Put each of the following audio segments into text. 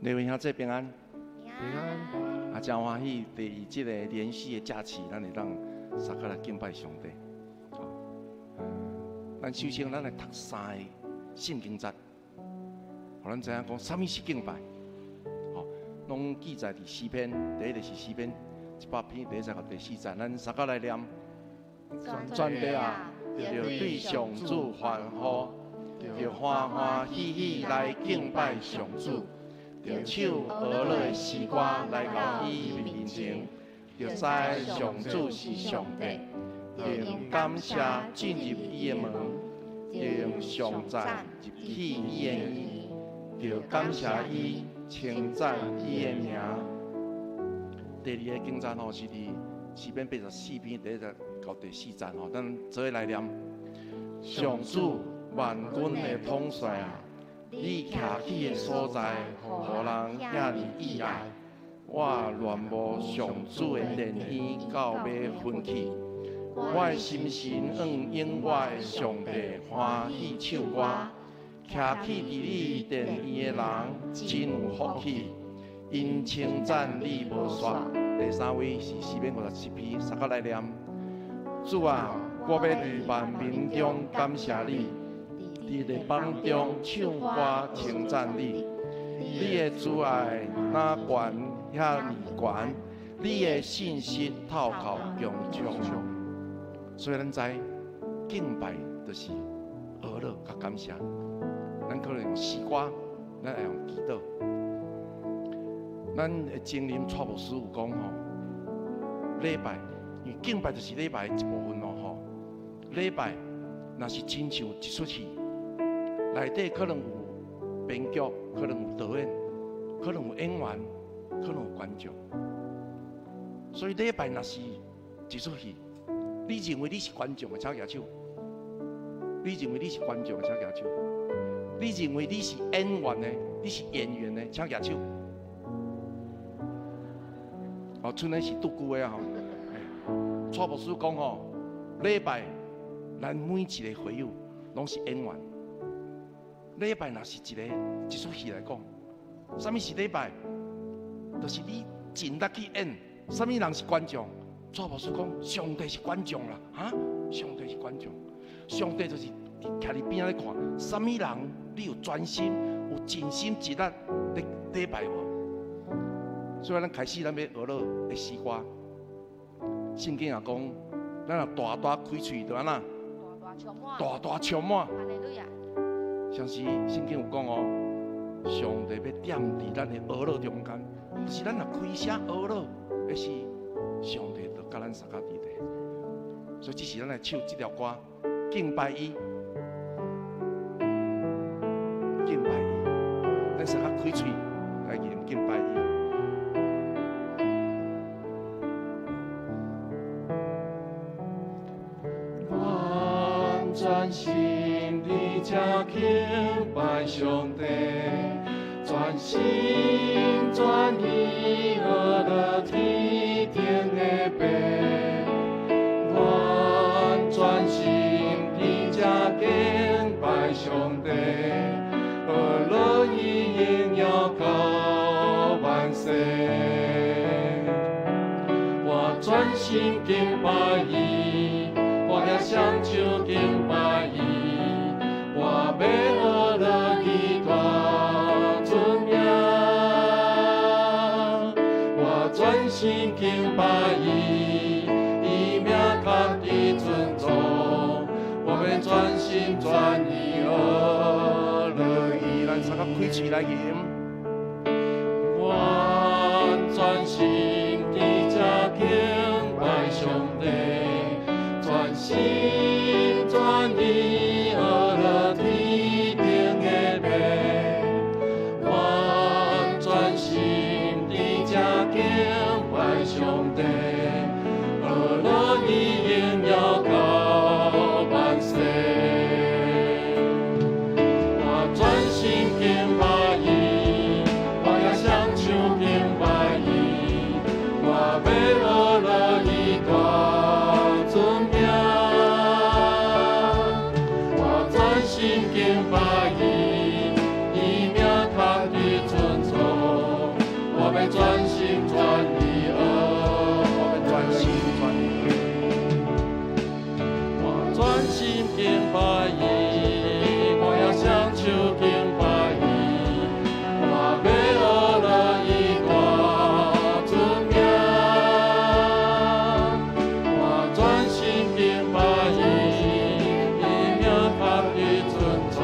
各位兄弟平安，平安。啊，真欢喜，第二这个连续的假期，咱会当三个来敬拜上帝。咱首先咱来读三个圣经节，互咱知影讲啥物是敬拜。拢记载伫诗篇，第一就是诗篇100篇第1到第4节，咱三个来念。全地啊，要对上主欢呼，要欢欢喜喜来敬拜上主。着手俄勒的诗歌来到伊面前，着知上主是上帝，着用感谢进入伊的门，着用颂赞入去伊的院，着感谢伊，称赞伊的名。第二个经节吼是伫诗篇84篇第1到第4节吼，咱做来念。上主万军的统帅啊！你徛起的所在，互人遐尼意爱。我恋慕上主的莲院到要分去，我的心神应我的上帝欢喜唱歌。徛起伫你殿院的人真有福气，因称赞你无煞。第三位是诗篇57篇，三个来念。主啊，我要伫万民中感谢你。伫列邦中唱歌称赞你，你的慈爱哪悬遐尼悬，你的信息透靠强强。所以咱知敬拜就是俄勒甲感谢，咱可能用诗歌，咱会用祈祷。咱的经灵蔡牧师有讲吼，礼拜，因为敬拜就是礼拜的一部分咯吼。礼拜若是亲像一出戏。内底可能有编剧，可能有导演，可能有演员，可能有观众。所以礼拜若是一出戏，你认为你是观众的，请举手；你认为你是观众的，请举手；你认为你是演员的，你是演员的，请举手。哦，剩的是拄久的吼。蔡牧师讲吼，礼拜咱每一个会友拢是演员。礼拜若是一出戏来讲，什么是礼拜？就是你尽力去演。什么人是观众？蔡牧师讲，上帝是观众啦，上帝是观众。上帝就是徛伫边仔咧看，什么人你有专心、有尽心尽力咧礼拜我。所以咱开始咱要俄勒的诗歌。圣经也讲，咱若大大开喙，就安那？大大充满。像是圣经有讲哦，上帝要点伫咱的俄勒中间，就是咱若开声俄勒，那是上帝就甲咱三个伫地。所以这是咱来唱这条歌，敬拜伊，敬拜伊，咱三个开喙来念敬拜伊。我专心地正敬拜上帝，全心全意俄勒天顶的爸，我专心地正敬拜上帝，俄勒伊应要到万世。我专心敬拜伊，我也想就敬拜伊。我要俄勒伊大尊名，我专心敬拜伊，伊名较的尊重。我要专心全意俄勒伊，咱三个开嘴来吟。我专心地正敬拜上帝，全心全意。上帝，俄勒伊应要到万世。我专心敬拜伊，我也想唱敬拜伊。我要俄勒伊大尊名，心敬拜伊，我要向主敬拜伊，我要学了伊大尊名，我专心敬拜伊，伊名他的尊重，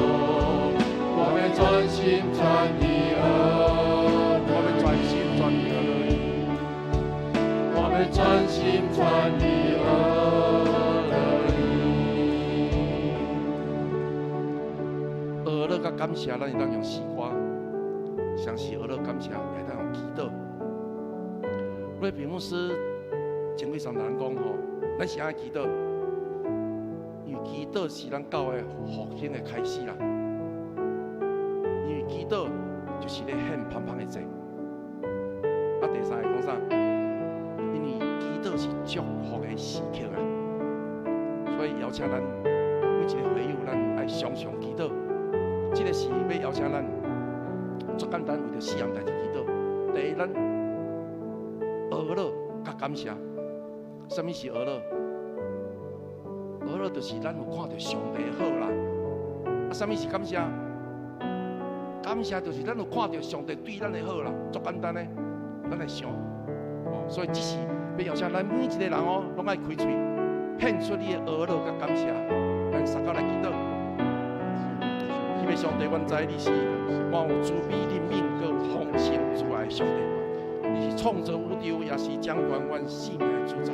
我要专心传伊儿，我要专心传伊儿，我要专心传伊儿。甲感谢，咱会当用诗歌；上是学了感谢，会当用祈祷。我平牧师前几3人讲吼，咱是爱祈祷，因为祈祷是咱教会复兴的开始啦。因为祈祷就是咧献芳芳的祭。啊，第三个讲啥？因为祈祷是祝福的时刻啊，所以邀请咱每一个会友，咱爱常常祈祷。这个是要邀请咱，最简单为着4样代志祈祷。第一，咱学了甲感谢。什么是学了？学了就是咱有看到上帝好啦。啊，什么是感谢？感谢就是咱有看到上帝对咱的好啦。最简单的，咱来想。哦，所以这是要邀请咱每一个人哦，拢爱开嘴，献出你的学了甲感谢，咱三角来祈祷。上帝，阮知你是满有慈悲怜悯、佮丰盛慈爱的上帝。你是创造宇宙，也是掌管阮生命的主宰。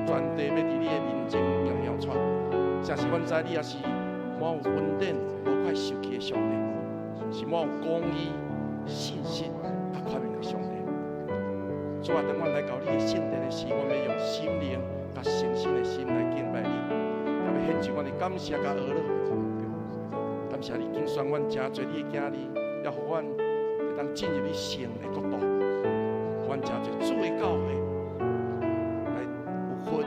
全地要伫你的面前荣耀传。正是阮知你也是满有恩典、无快受气的上帝，是满有公义、信心、甲宽容的上帝。主啊，当阮来到你的圣殿的时，我们要用心灵、甲诚心的心来敬拜你，也要献上阮的感谢甲乐。感谢你拣选阮真侪你的囝儿，也互阮会当进入你神的国度，互阮真侪主的教会来有份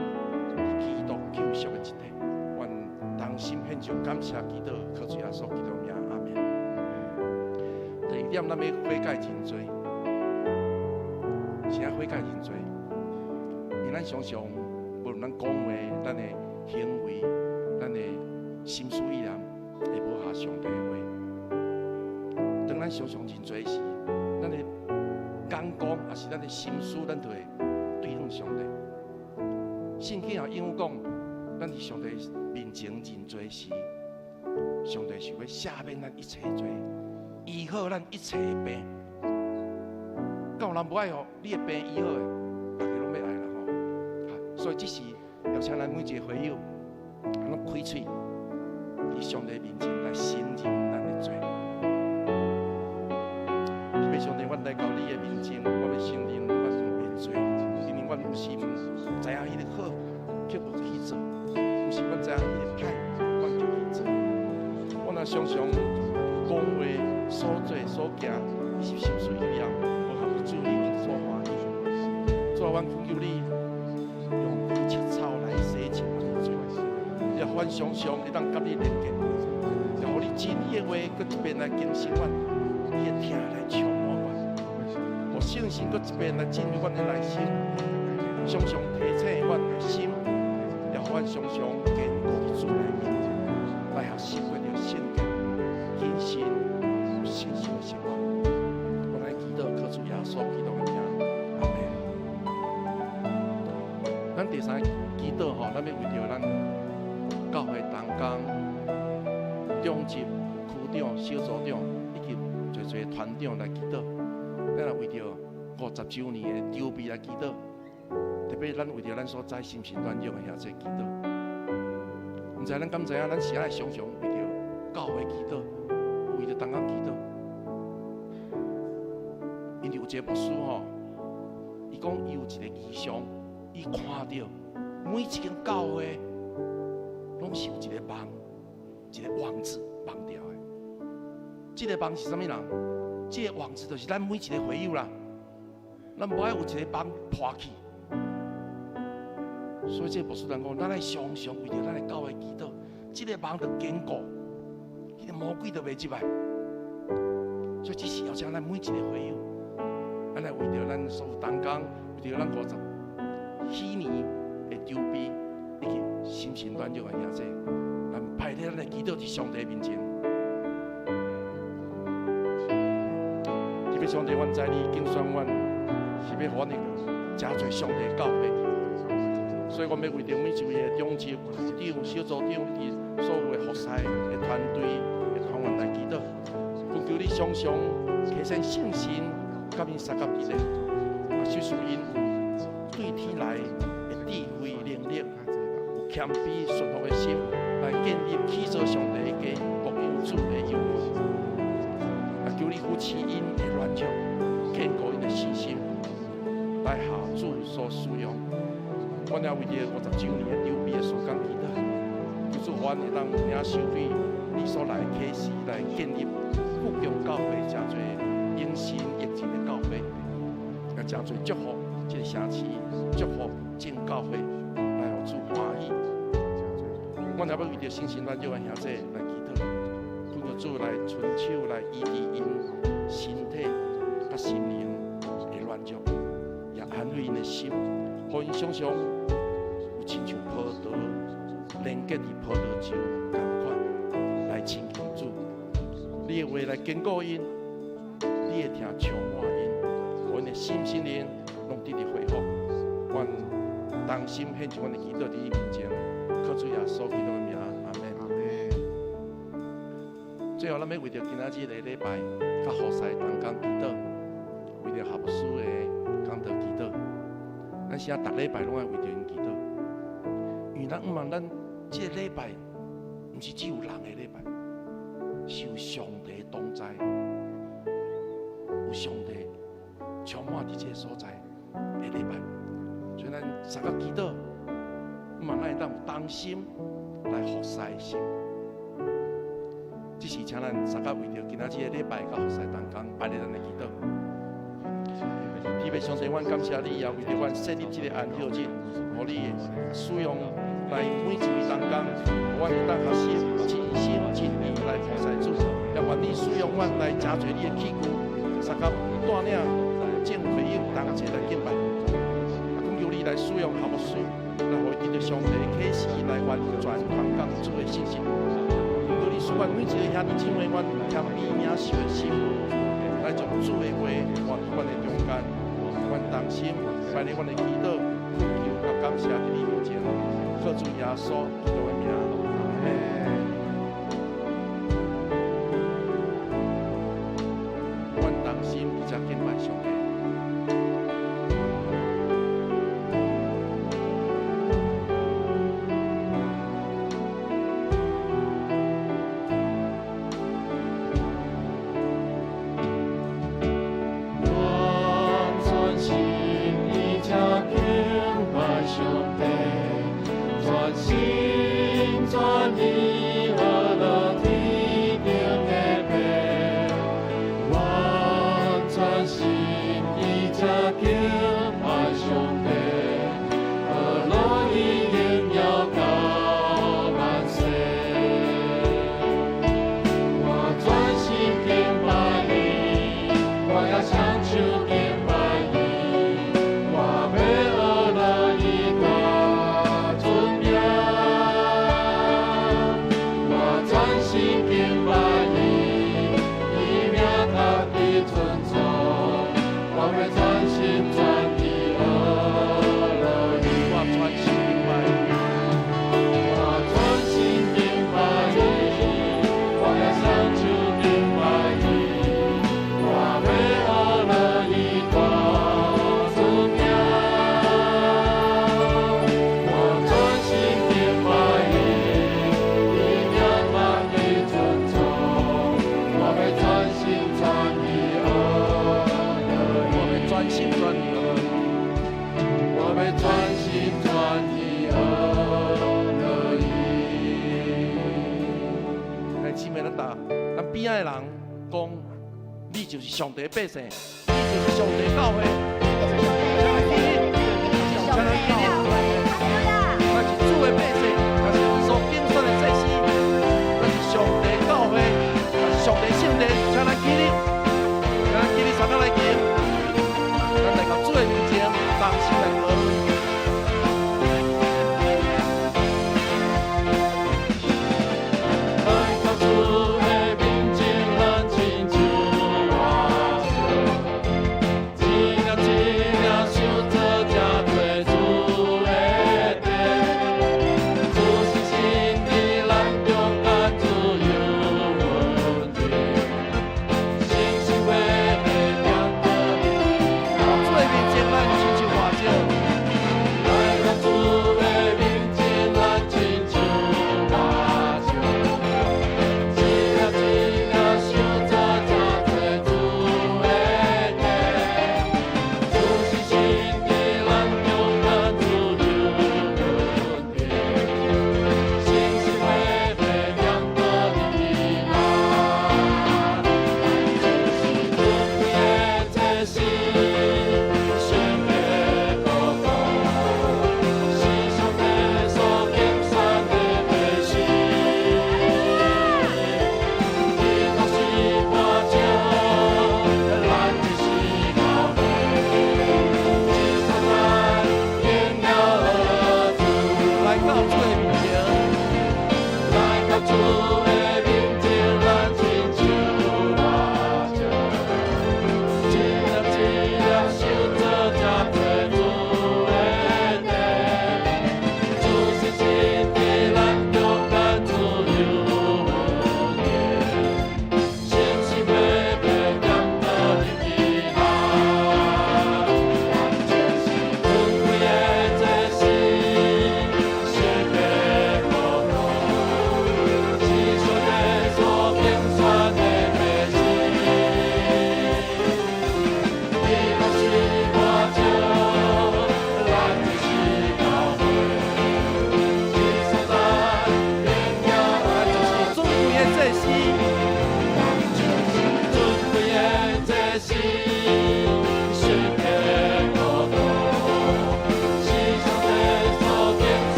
基督救赎的一天。阮同心献上感谢祈祷，靠主耶稣基督名，阿门。第二点，咱要悔改认罪，是爱悔改认罪，因咱常常无论咱讲话、咱的行为、咱的心思意念。会无合上帝的话，当咱常常认罪时，咱的眼光也是咱的心思，咱就会对向上帝。圣经也应有讲，咱伫上帝面前认罪时，上帝是要赦免咱一切罪，医好咱一切的病。敢有人无爱吼？你的病医好的，大家拢要爱啦吼。所以这是邀请咱每一个会友，咱开嘴。伫上帝面前来承认咱的罪，要上帝，阮来到你的面前，我要承认阮的罪，因为阮不是知影迄个好，却无去做；不是阮知影迄个歹，阮就去做。我若常常讲话、所做所行，是心随意了，无合乎主你所欢喜。主啊，阮恳求你用赤草来洗净阮的罪。也阮常常会当甲你连结，也互你真理的话，搁一遍来更新阮，你的听来充满阮，互信心搁一遍来进入阮的内心，常常提醒阮的心，也互阮常常坚固伫主内面，来学习过着圣洁、谨慎、有信心的生活。我来祈祷，靠主耶稣基督的名，阿门。咱第三祈祷吼，咱要为着咱。教会同工、中级、区长、小组长以及侪团长来祈祷，咱也为着50周年的筹备来祈祷，特别咱为着咱所在心神软弱的遐济祈祷。毋知咱敢知影，咱是爱常常为着教会祈祷，为着同工祈祷。因为有一个牧师吼，伊讲伊有一个异象，伊看到每一间教会。拢是有一个梦，一个王子梦掉的。这个梦是啥物人？这个王子就是咱每一个会友啦。咱无爱有一个梦破去。所以这个牧师人讲，咱爱常常为着咱的教会祈祷，这个梦就坚固，迄个魔鬼就袂入来。所以这是要请咱每一个会友，咱来为着咱所有同工，为着咱50禧年的筹备。以及心神软弱的兄弟，咱来祈祷伫上帝面前。特别上帝，阮知你竞选阮是要互阮的真侪上帝的教会，所以我们要为着每一位的中级副长、小组长，以及所有的服侍的团队的团员来祈祷，恳求你常常提升信心，甲因三甲之力，小使因有对天来的智慧能力，有谦卑顺服的心，来建立起做上帝的家，国有主的友谊。求你扶持因的软弱，坚固因的信心，来下主所使用。阮也为着50周年的筹备的时间祈祷，求主阮会当领受对你所来的启示，来建立富强教会真侪永心益智的教会，也真侪祝福这个城市，祝福正教会，来互主欢喜。阮也要为着新生软弱的兄弟来祈祷，恳求主来伸手来医治因身体甲心灵的软弱，也安慰因的心，互因常常有亲像葡萄连结伫葡萄酒同款来亲近主。你的话来坚固因，你的听充满因，互因的心灵拢得到恢复。阮同心献上阮的祈祷伫你面前，靠主耶稣基督的名，阿门。最后，咱要为着今仔日的礼拜，甲服侍同工祈祷，为着合书的讲道祈祷。咱现在逐礼拜拢爱为着因祈祷，因为咱毋望咱这个礼拜，毋是只有人的礼拜，是有上帝同在，有上帝充满伫这个所在的礼拜。所以咱三个祈祷，毋望咱会当有当心来服侍的心。只是请咱三个为着今仔日的礼拜甲服侍同工，摆咧咱的祈祷。天父上帝，阮感谢你，也为着阮设立这个安息日，互你使用来每一位同工，阮会当学习尽心尽力来服侍主，也愿你使用阮来加侪你的器具，三个带领众朋友同齐来敬拜。恳求你来使用合书，来互伊得上帝的启示，来完全传讲主的信息。求你使阮每一个兄弟姊妹，阮谦卑领受的心，来将主的话活伫阮的中间。阮同心摆咧阮的祈祷、恳求甲感谢伫你面前，靠主耶稣基督的名，阿门。阮同心一直敬拜上帝。就是上帝的百姓，你就是上帝教会，才能记得，那是主的百姓，那是所拣选的祭司，那是上帝教会，那是上帝圣殿，才能记得，才能记得三个来敬，咱来到主的面前，同心来祷。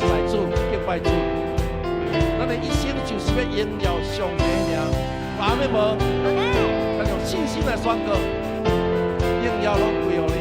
拜主，敬拜主。咱的一生就是要荣耀上帝的名，阿们无？咱用信心来宣告，荣耀拢归乎你。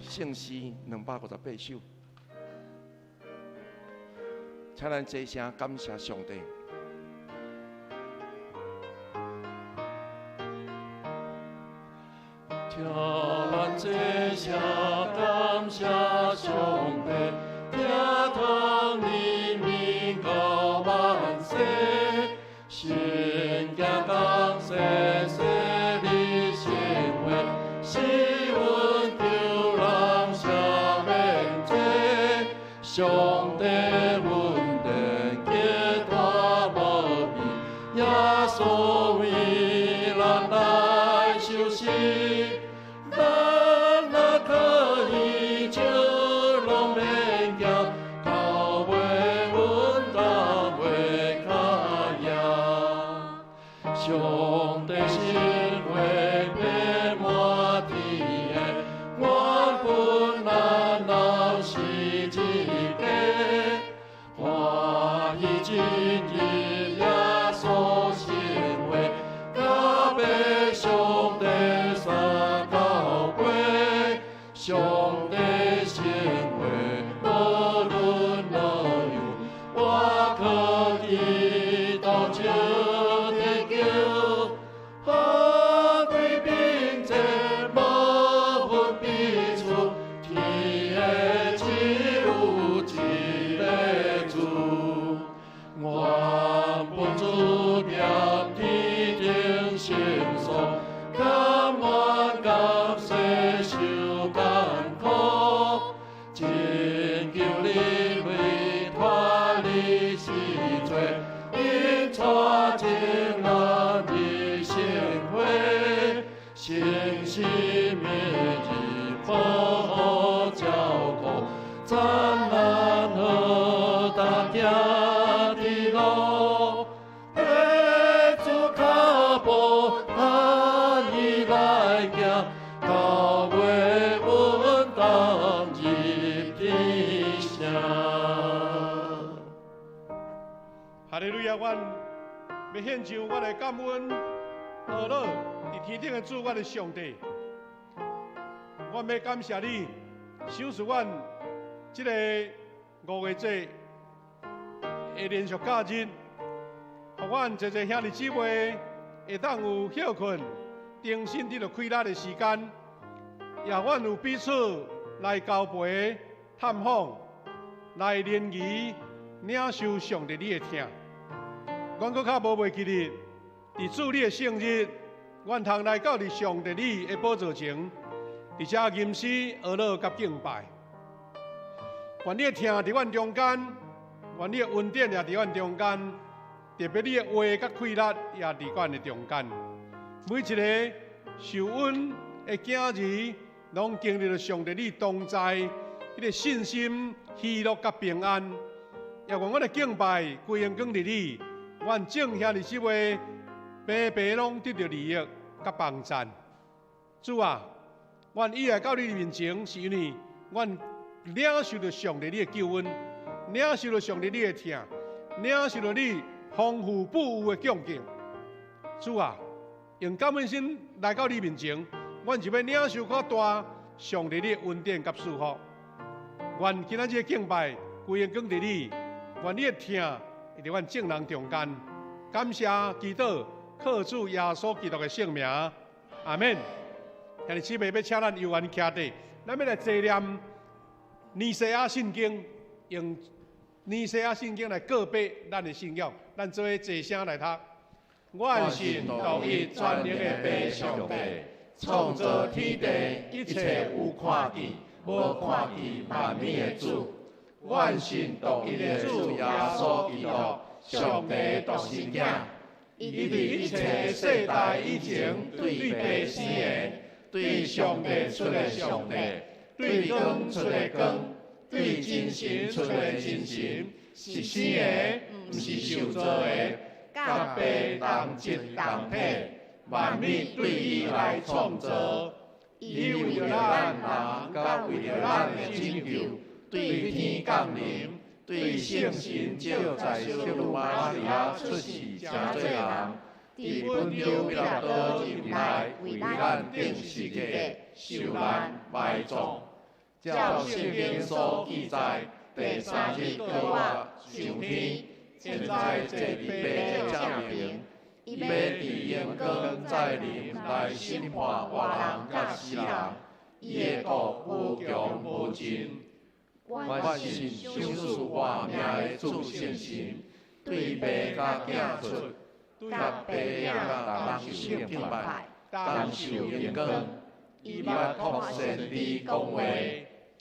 圣诗258首，请咱齐声感谢上帝。请咱齐声感谢上帝，听从你名到万世，圣经讲世世你成为是阮救人赦免罪，上帝阮定结他无比，耶稣为咱来受死。上帝心会遍满天的，我本难老是一家，欢喜今日耶稣成为，甲被上帝三交陪，上帝成为无论哪样，我可以到这。信心每日好好照顾，咱难好大行的路，要做脚步，他已来行，到尾稳当入天城。哈利路亚！阮要献上我的感恩，何乐伫天顶的主，我的上帝。我要感谢你，赏赐阮这个5月节的连续假日，互阮这兄弟姊妹会当有休困、定心伫着开力的时间，也阮有彼此来交陪、探访、来联谊、领受上帝你的听。阮搁较无袂记哩，伫主你的圣日，阮通来到伫上帝你的宝座前，伫遮吟诗、学乐甲敬拜。愿你的听伫阮中间，愿你的恩典也伫阮中间，特别你的话甲气力也伫阮的中间。每一个受恩的囝儿，拢经历了上帝你同在，迄个信心、喜乐甲平安。也愿阮的敬拜归荣光伫你。阮正兄弟姊妹，白白拢得到利益甲帮赞。主啊，阮以来到你面前，是因为阮领受了上帝你的救恩，领受了上帝你的听，领受了你丰富富有的供给。主啊，用感恩心来到你面前，阮就要领受较大上帝你的恩典甲祝福。愿今仔日的敬拜归荣光伫你，愿你的听。会伫阮正人中间，感谢祈祷，靠主耶稣基督的圣名，阿免。兄弟姊妹，要请咱由原徛地，咱要来坐念尼西亚圣经，用尼西亚圣经来告白咱的信仰。咱做伙坐声来读。我信独一全能的父上帝，创造天地一切有看见、无看见万物的主。我信独一的主耶稣基督，上帝独生子，伊伫一切世代以前对爸生的，对上帝出的上帝，对光出的光，对真神出的真神，是生的，毋是受造的，甲爸同质同体，万物对伊来创造，伊为了咱人，甲为了咱的拯救。对天降临，对圣神照在小女玛利亚出世成做人，伫本丢比拉多入来为咱定十字架，受难埋葬。照圣经所记载，第3日倒我上天，现在坐伫爸正面，伊要伫阳光再临来审判活人甲死人，伊的国无穷无尽。我信赏赐我命的主圣神，对爸甲囝出，甲爸囝同受敬拜，同受荣光。伊捌托神你讲话，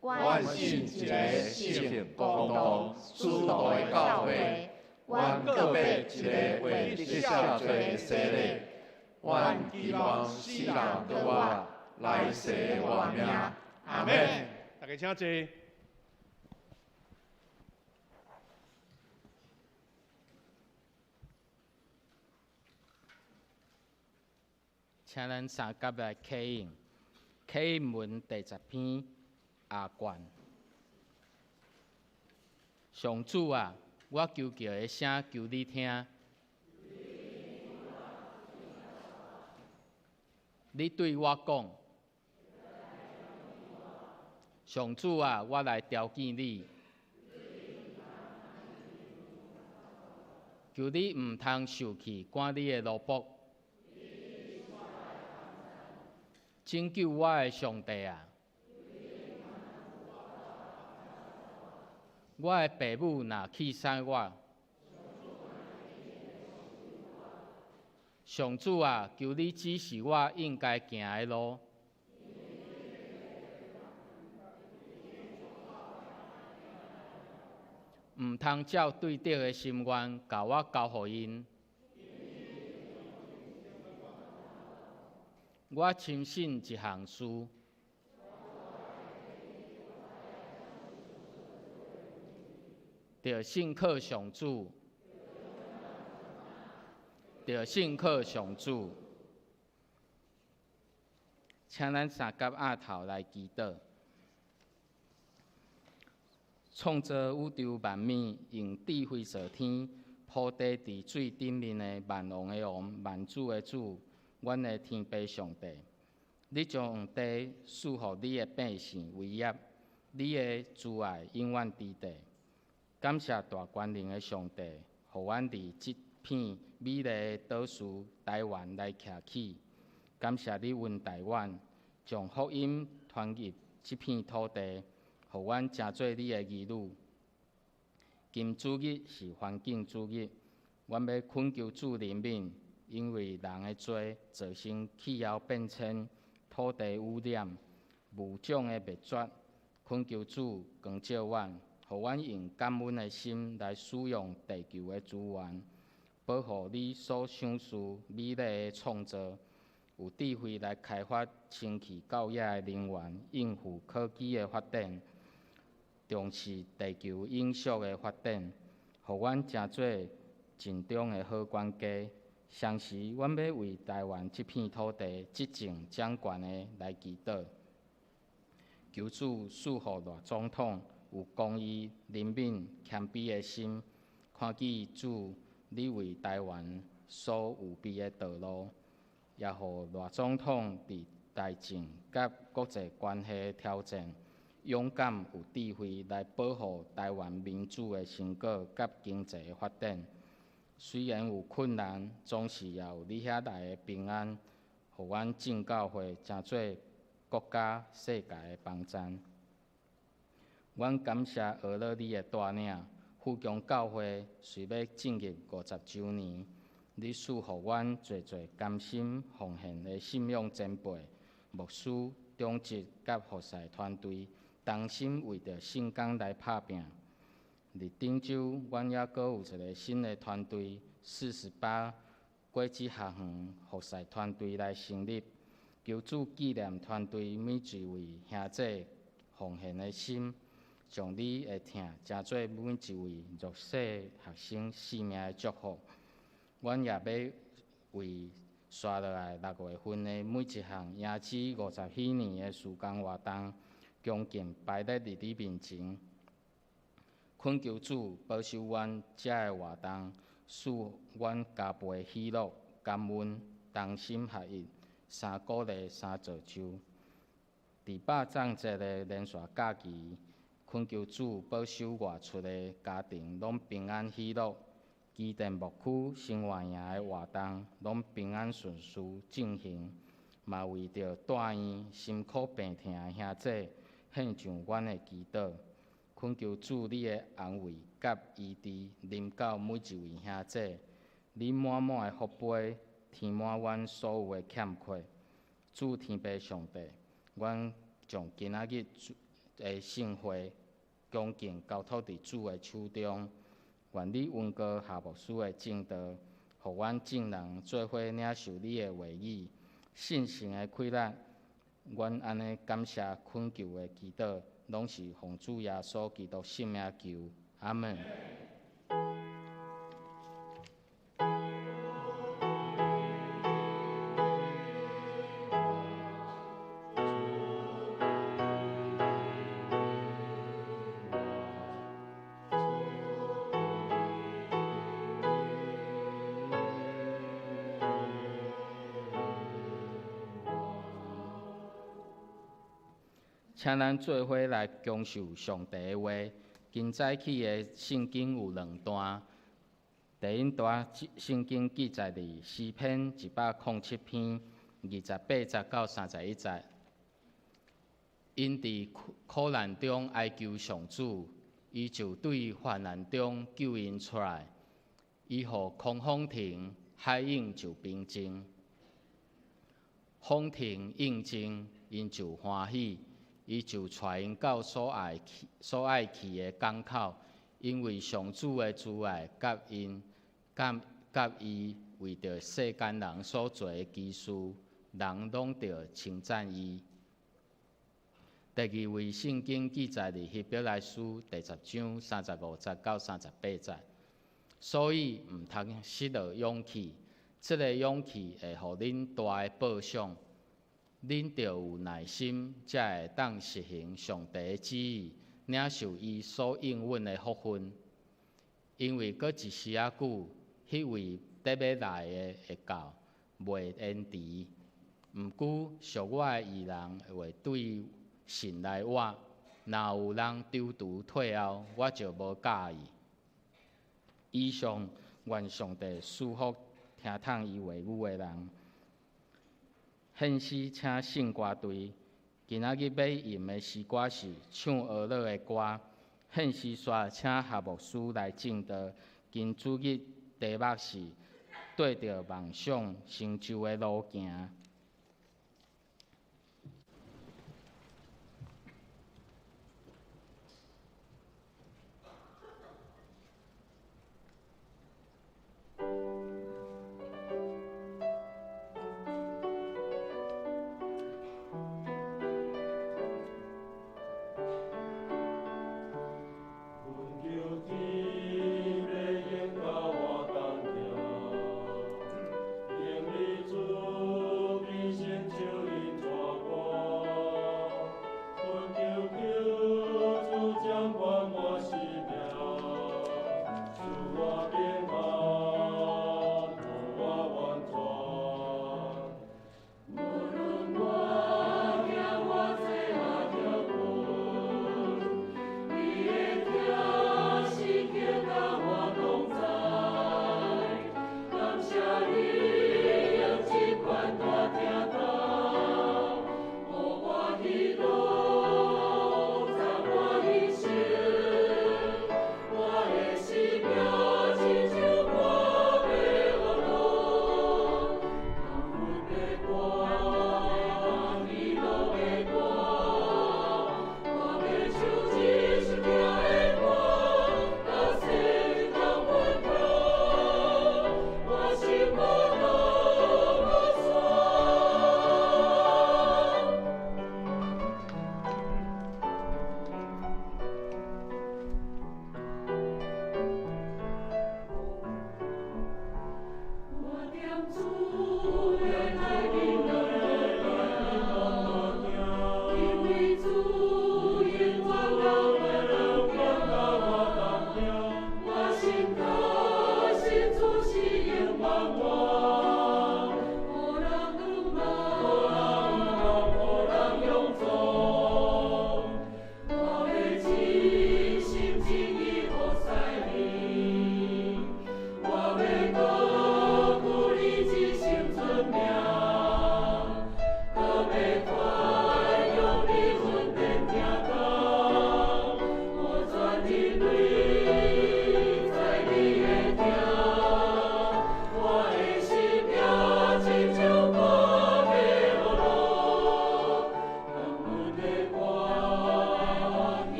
我信一个圣公道、主道的教会，我个别一个为你下罪的洗礼，我希望世人对我来世的活命。阿免。大家请坐。请咱三甲来启应，启应文第10篇下卷。上主啊，我求叫的声求你听。你对我讲，上主啊，我来朝见你。求你毋通受气，赶你的奴仆。拯救我的上帝啊！我的爸母若弃杀我，上主啊，求你指示我应该行的路。毋通照对敌的心愿，甲我交互因。我深信一项事，着信靠上主，着信靠上主。请咱三甲额头来祈祷。创造宇宙万物，用智慧造天，铺地伫水顶面的万王的王，万主的主，阮的天父上帝。你将地赐予你的百姓为业，你的慈爱永远伫地。感谢大权能的上帝，互阮伫即片美丽的岛屿台湾来徛起。感谢你阮台湾，将福音传入即片土地，互阮成做你的儿女。今主日是环境主日，阮要恳求主怜悯，因为人的罪造成气候变迁、土地污染、物种的灭绝。恳求主光照阮，互阮用感恩的心来使用地球的资源，保护你所赏赐美丽的创造。有智慧来开发清气高雅的能源，应付科技的发展，重视地球永续的发展，互阮成做尽忠的好管家。相时，阮要为台湾这片土地执政掌权的来祈祷，求主赐予大总统有公义、怜悯、谦卑的心，看见主你为台湾所有备的道路。也互大总统伫内政甲国际关系的挑战，勇敢有智慧来保护台湾民主的成果甲经济的发展。虽然有困难，总是也有你遐来的平安，互阮正教会成做国家世界的帮站。阮感谢俄罗你的带领，富强教会随要进入50周年。你赐予阮侪侪甘心奉献的信仰前辈、牧师、长职甲服侍团队，同心为着圣工来打拼。伫顶周，阮也阁有一个新的团队48国际学园服侍团队来成立。求主纪念团队每一位兄姐奉献的心，将你的疼成做每一位弱势学生生命的祝福。阮也要为刷落来6月份的每一项迎子50禧年的施工活动，恭敬摆在你面前，恳求主保守阮遮的活动，使阮加倍喜乐、感恩、同心合一，三鼓励三造就。伫百粽节的连续假期，恳求主保守外出的家庭拢平安喜乐。基甸牧区生活营的活动，拢平安顺遂进行，嘛为着住院、辛苦病痛的兄姐，献上阮的祈祷，恳求主你的安慰甲医治临到每一位兄姐，你满满的福杯填满阮所有的欠缺。主天父上帝，阮将今仔日的盛会恭敬交托伫主的手中。愿你温哥夏牧师的正道，互阮众人做伙领受你的话语，信心的开展。阮安尼感谢恳求的祈祷，拢是奉主耶稣基督圣名求，阿门。请咱做伙来恭受上帝的话。今早起的圣经有2段，第一段圣经记载伫诗篇107篇28节到31节。因伫苦难中哀求上主，伊就对患难中救因出来。伊互狂风停，海涌就平静。风停应静，因就欢喜。伊就带因到所爱去的港口，因为上主的慈爱甲伊为着世间人所做的奇事，人拢着称赞伊。第二位圣经记载伫希伯来书第10章35节到38节，所以毋通失了勇气，这个勇气会互恁大个报赏，恁着有耐心，才会当实行上帝的旨意，领受伊所应允的福分。因为搁一时仔久，迄位得要来的会到，袂延迟。毋久，属我的义人会对信赖我。若有人丢除退后，我就无介意。以上愿上帝赐福听透伊话语的人。献诗请圣歌队，今仔日要吟的诗歌是唱俄乐的歌。献诗煞请夏牧师来正道。今主日题目是对着梦想成就的路行。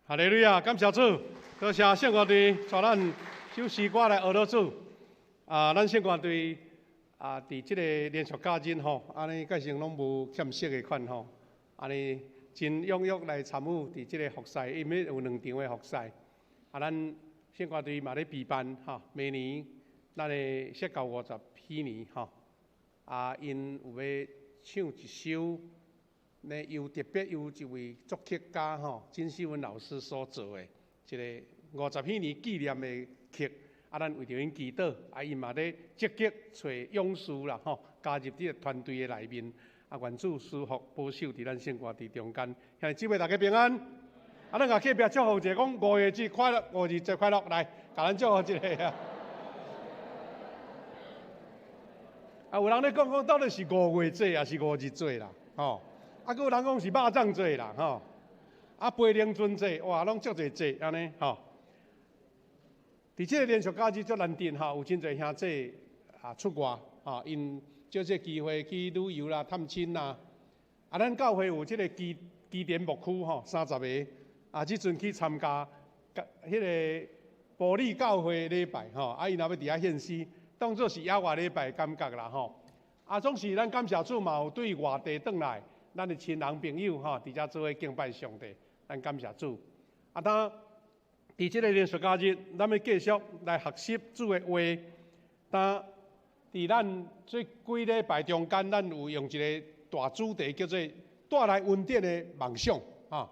哈利路亚，感谢主，多谢圣歌队带咱首诗歌来学到主。咱圣歌队伫即个连续假日吼，安尼个性拢无欠息的款吼，安尼真踊跃来参与伫即个服侍，因为有2场的服侍。咱圣歌队嘛咧备办吼，明年咱的释教50禧年吼，因有要唱一首。呢，特别由一位作曲家金秀文老师所做的一个50禧年纪念的曲，咱为着因祈祷，因嘛咧积极找勇士啦加入这个团队的内面，啊，愿主赐福保守伫咱生活伫中间，兄弟姊妹大家平安。啊，咱甲隔壁祝福一下，讲5月节快乐，5月节快乐，来，甲咱祝福一下。啊，有人咧讲到底是5月节，还是5日节啦？吼，啊，佫有人讲是肉粽节啦，吼，啊，培灵尊节，哇，拢足侪节安尼，吼。伫即个连续假日足难得，吼，有真侪兄弟啊出外，吼，因借这机会去旅游啦、探亲啦。啊，咱教会有即个基甸牧区，吼，30个，啊，即阵去参加迄个保利教会礼拜，吼，啊，因也要伫遐献诗。当作是野外礼拜感觉啦吼，啊，总是咱感谢主嘛有对外地转来，咱的亲人朋友吼，伫遮做伙敬拜上帝，咱感谢主。啊，当伫即个连续假日，咱要继续来学习主的话。当伫咱这几礼拜中间，咱有用一个大主题叫做“带来恩典的梦想”啊。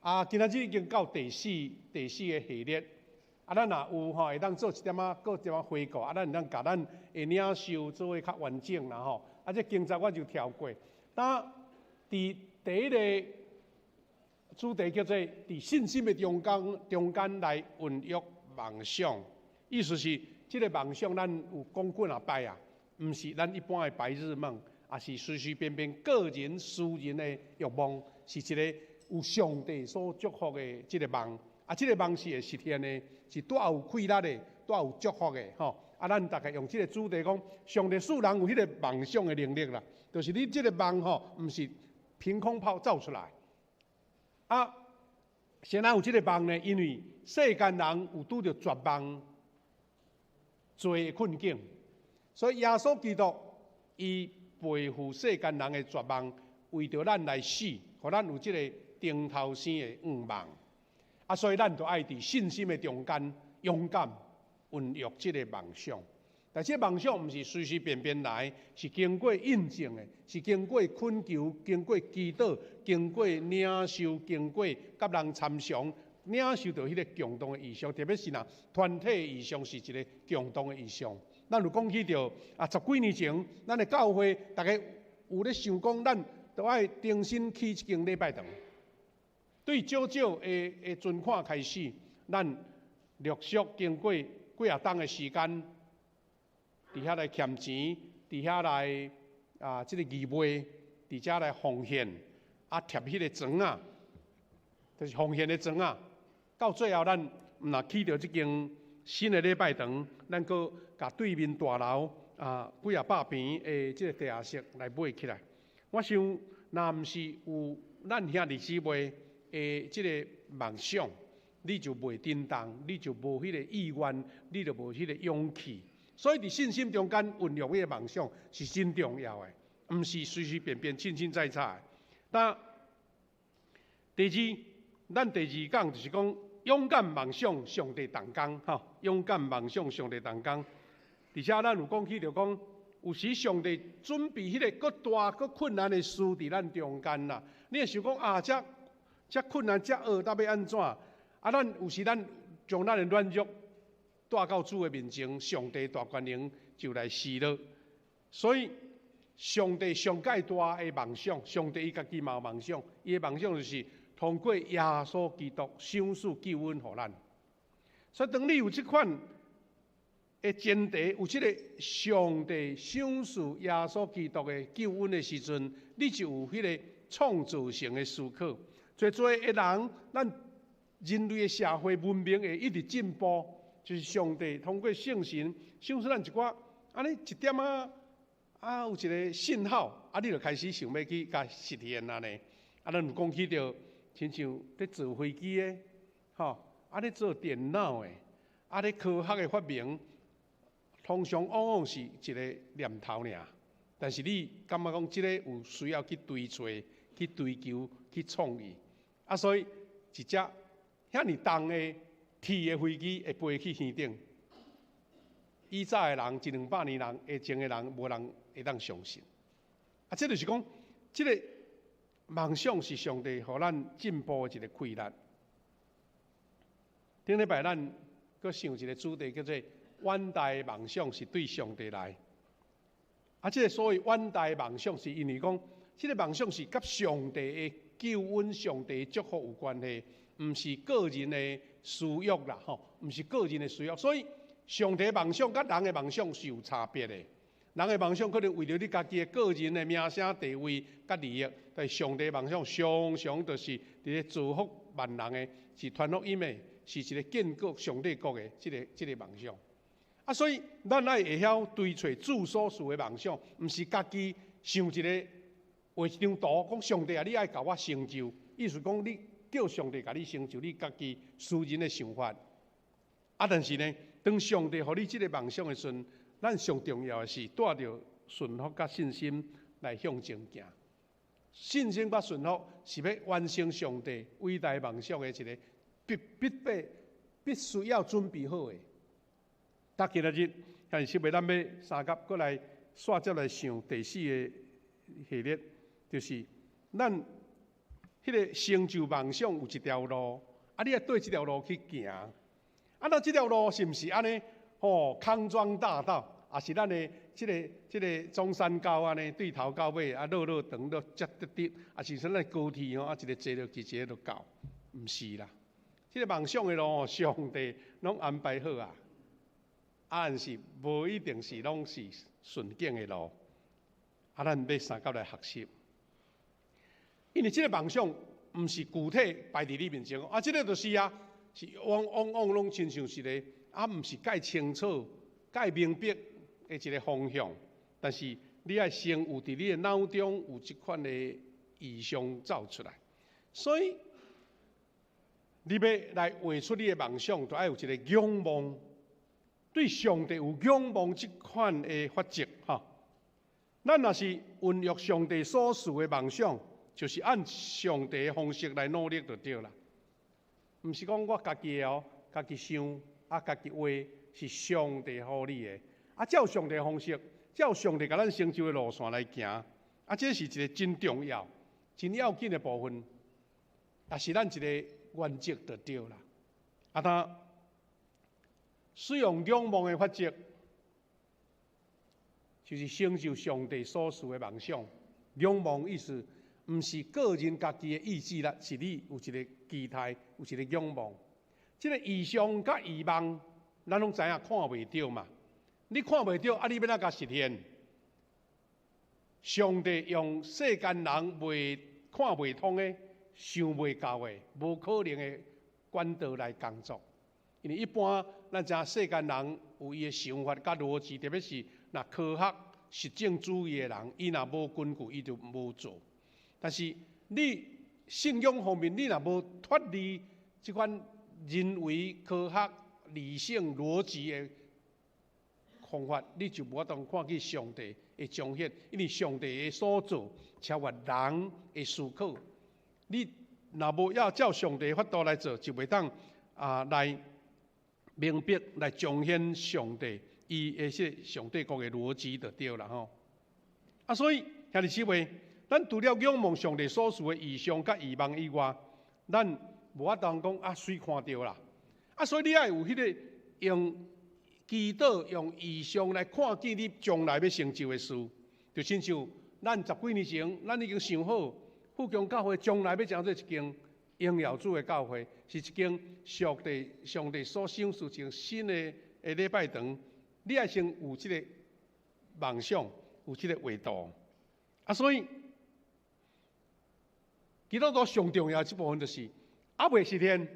啊，今仔日已经到第四个系列。啊，咱若有吼，会当做一点啊，搁一点回顾。啊，咱会当甲咱的领袖做伙较完整啦吼。啊，这经节我就跳过。当伫第一个主题叫做伫信心的中间来运用梦想，意思是这个梦想咱有讲过啊摆啊，毋是咱一般的白日梦，也是随随便便个人私人的欲望，是一个有上帝所祝福的这个梦。啊，这个梦是会实现的。是带有快乐的，带有祝福的，吼！啊，咱大概用这个主题讲，上帝使人有迄个梦想的能力啦，就是你这个梦吼，毋是凭空跑造出来。啊，谁人有这个梦呢？因为世间人有拄着绝望、罪的困境，所以耶稣基督伊背负世间人的绝望，为着咱来死，互咱有这个顶头生的愿望。啊，所以咱就爱伫信心的中间勇敢运用这个梦想。但这梦想毋是随随便便来，是经过印证的，是经过恳求、经过祈祷、经过领受、经过甲人参详，领受到迄个共同的意向。特别是呐，团体的意向是一个共同的意向。咱有讲起着啊，10几年前，咱的教会大家有咧想讲，咱都爱重新起一间礼拜堂。对少少的存款开始，咱陆续经过几啊冬的时间，伫遐来欠钱，伫遐来这个义卖，伫遮来奉献，啊贴迄个砖啊，就是奉献的砖啊。到最后，咱毋若起着即间新的礼拜堂，咱阁甲对面大楼几啊百平的即个地下室来买起来。我想，若毋是有咱兄弟姊妹即个梦想，你就袂振动，你就无迄个意愿，你就无迄个勇气。所以伫信心中间运用迄个梦想是真重要的，毋是随随便便、凊凊彩彩。但咱第二讲就是讲勇敢梦想，上帝同工哈，勇敢梦想，上帝同工。而且咱有讲起着讲，有时上帝准备迄个搁大搁困难的事伫咱中间啦。你会想讲啊，遮困难，遮恶，搭要安怎？啊，咱有时咱将咱的软弱带到主的面前，上帝大权能就来施了。所以，上帝上界大的梦想，上帝伊家己嘛有梦想，伊的梦想就是通过耶稣基督赏赐救恩予咱。所以，当你有这款的前提，有这个上帝赏赐耶稣基督的救恩的时阵，你就有迄个创造性的思考。最的人，咱人类的社会文明会一直进步，就是上帝通过圣神赏赐咱一寡安尼一点有一个信号，你就开始想要去甲实现安尼。咱有讲起着，亲像咧坐飞机的，咧做电脑的，咧科学的发明，通常往往是一个念头尔。但是你感觉讲，即个有需要去追找、去追求、去创意。所以一只遐尼重的铁的飞机会飞去天顶，以早的人100-200年人，下前的人无人会当相信。这就是讲，这个梦想是上帝互咱进步的一个开力。顶礼拜咱阁想一个主题叫做“远大梦想是对上帝来”。这个所谓远大梦想，是因为讲这个梦想是甲上帝的救恩、上帝的祝福有关系，毋是个人的私欲啦，毋是个人的私欲。所以上帝的梦想甲人的梦想是有差别的。人的梦想可能为了你家己的个人的名声地位甲利益，但上帝的梦想常常就是伫咧造福万人的，是传福音的，是一个建国上帝国的这个梦想。啊，所以咱爱会晓追找主所赐的梦想，毋是家己想一个画一张图，讲上帝啊，你爱甲我成就，意思讲你叫上帝甲你成就你家己私人的想法。啊，但是呢，当上帝予你这个梦想的时阵，咱上重要的是带着顺服甲信心来向前行。信心甲顺服是要完成上帝伟大梦想的一个必须要准备好的。今日日，但是为咱要三甲过来煞接来想第四个系列，就是咱迄个成就梦想有一条路，啊，你要对这条路去行。啊，那这条路是毋是安尼？康庄大道，也是咱的这个中山高安尼，对头到尾啊，绕长到直直，啊是咱的高铁啊，一个坐落去，一个就到，毋是啦。这个梦想的路，上帝拢安排好啊，但是无一定是拢是顺境的路，啊，咱要三甲来学习，因为这个梦想毋是具体摆伫你面前，啊，这个就是啊，是往拢亲像是咧。啊，毋是介清楚、介明白的一个方向，但是你爱先有伫你的脑中有即款的意象走出来，所以你要来画出你的梦想，就要有一个仰望，对上帝有仰望即款的法则哈。咱若是运用上帝所赐的梦想，就是按上帝的方式来努力就对啦，毋是讲我家己的家己想。啊，家己话是上帝予你的，啊，照上帝方式，照上帝甲咱成就的路线来行，啊，这是一个真重要、真要紧的部分，也是咱一个原则就对啦。啊，他使用仰望的法则，就是成就上帝所赐的梦想。仰望意思，毋是个人家己的意志啦，是你有一个期待，有一个仰望。这个意象甲意望，咱拢知影看袂到嘛？你看袂到，啊，你要哪甲实现？上帝用世间人看袂通的、想袂到的、无可能的管道来工作。因为一般咱知世间人有伊的想法甲逻辑，特别是若科学实证主义的人，伊若无根据，伊就无做。但是你信仰方面，你若无脱离即款人为、科学、理性、逻辑的方法，你就无法当看见上帝的彰显，因为上帝的所做超越人的思考。你若无要照上帝的法度来做，就袂当来明白、来彰显上帝伊的些上帝国的逻辑就对啦吼。啊，所以兄弟姊妹，咱除了仰望上帝所赐的意象甲意望以外，咱无法当讲啊，水看到啦，啊，所以你爱有迄个用祈祷、用意象来看见你将来要成就的事，就亲像咱10几年前，咱已经想好，富强教会将来要成做一间荣耀主的教会，是一间上帝所赏赐一间新的礼拜堂。你爱先有这个梦想，有这个画图，啊，所以基督徒上重要的这部分就是。还未实现，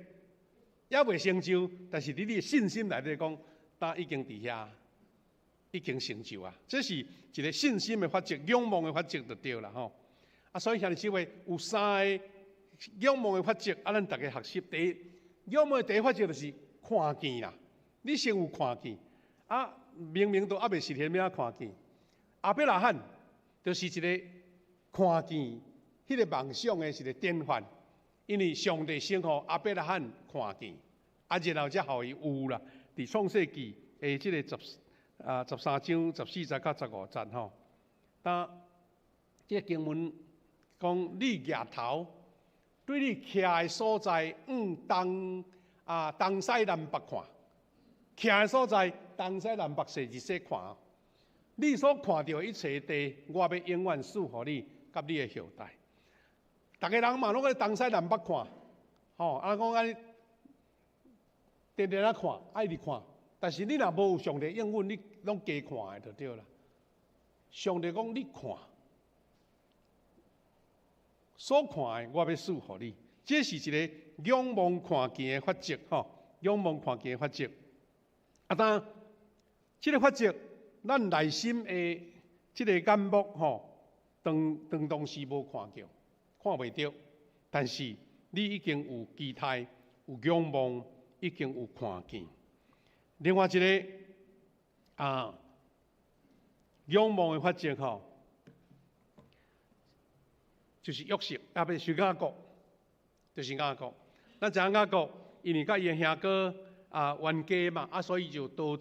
也未成就，但是你的信心来讲，他已经伫遐，已经成就啊！这是一个信心的法则，仰望的法则就对了吼。啊，所以兄弟姊妹有3个仰望的法则，咱大家学习。第一，仰望的第一法则就是看见啦，你先有看见，啊，明明都还未实现，要看见。阿伯拉罕就是一个看见，迄个梦想的一个典范。因为上帝先互阿伯拉罕看见，啊，然后才互伊有啦。伫创世纪的即个13章14节到15节吼，但即个经文讲你举头对你徛的所在东西南北看，徛的所在东西南北细日细看，你所看到一切地，我要永远赐予你，甲你的后代。逐个人嘛，拢在东西南北看，讲安尼，直直啊看，爱你看。但是你若无有上帝应允，你拢加看的就对啦。上帝讲你看，所看的我要赐予你。这是一个仰望看见的法则，仰望看见的法则。当这个法则，咱内心的这个眼目，当时无看到，看袂到，但是你已经有期待，有仰望，已经有看见。另外一个仰望的法则，就是约瑟，不是雅各，就是雅各。咱知影雅各，因为甲伊的兄哥冤家嘛，所以就逃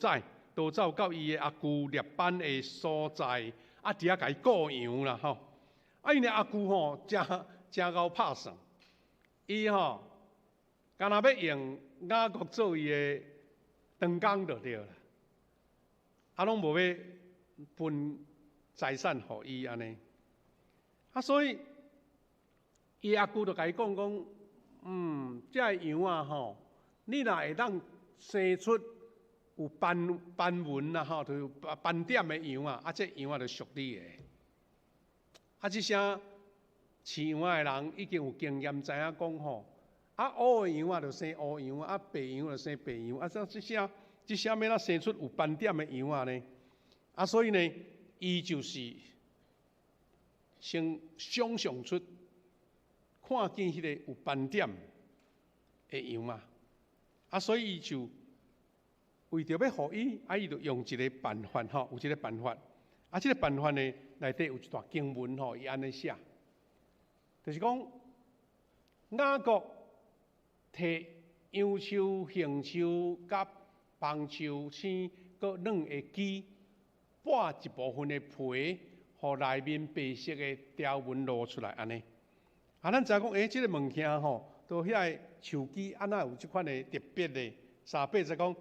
走到伊的阿舅列班的所在，伫遐甲伊顾羊啦，因为阿舅真够拍算，伊敢若要用雅各做伊的长工就对啦，拢无要分财产互伊安尼，所以伊阿舅就甲伊讲，这个羊你若会当生出有斑纹啦，就斑点的羊这羊就属你的。这声饲羊的人已经有经验，知影讲乌的羊就生乌羊，白羊就生白羊。这声要哪生出有斑点的羊呢？所以呢，伊就是先想象出看见迄个有斑点的羊嘛。所以伊就为着要互伊，伊就用一个办法，有一个办法。这个办法呢，内底有一段经文，伊安尼写，就是讲雅各摕杨树、杏树、甲棒树青各两个枝，剥一部分的皮，互内面白色的条纹露出来，安尼。咱知影讲，这个物件都遐个树枝，安那有即款的特别的3就讲。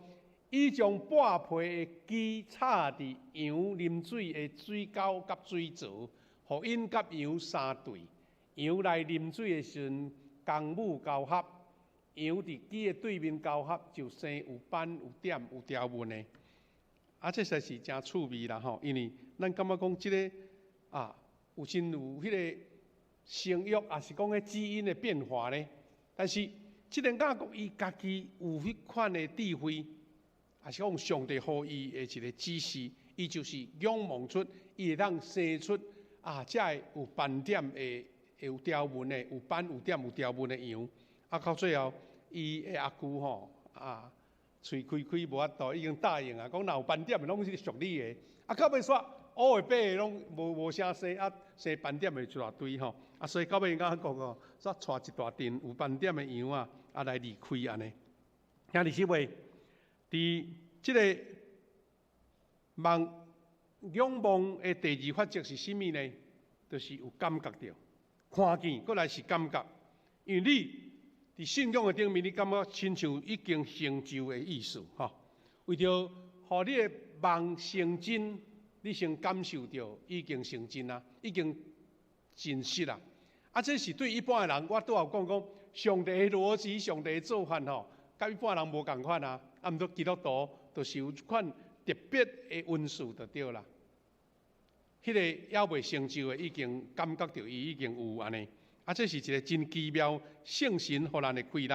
伊将剥皮的枝插伫羊啉水的水沟甲水槽，互因甲羊相对。羊来啉水的时阵，公母交合，羊伫枝的对面交合，就生有斑、有点、有条纹的。这实是真趣味啦因为咱感觉讲这个有真有迄个生育，也是讲迄基因的变化呢。但是这个雅各伊家己有迄款的智慧。也是讲上帝予伊的一个指示，伊就是仰望出，伊会当生出这有斑点的、有条纹的、有斑、有点、有条纹的羊。到最后，伊的阿舅嘴开无法度，已经答应讲若有斑点的拢是属你的。到尾煞乌的白的拢无啥生，生斑点的一大堆所以到尾雅各煞带一大阵有斑点的羊来离开安尼。兄弟姊妹。伫这个仰望的第2法则是甚物呢？就是有感觉到，看见，过来是感觉。因为你伫信仰的顶面，你感觉亲像已经成就的意思，为着互你的梦成真，你先感受到已经成真啦，已经真实啦。这是对一般的人，我拄有讲，上帝的逻辑、上帝的做法甲一般人无共款毋过基督徒就是有一款特别的恩赐就对啦。迄个还未成就的，已经感觉到伊已经有安尼。这是一个真奇妙圣神互咱的规律。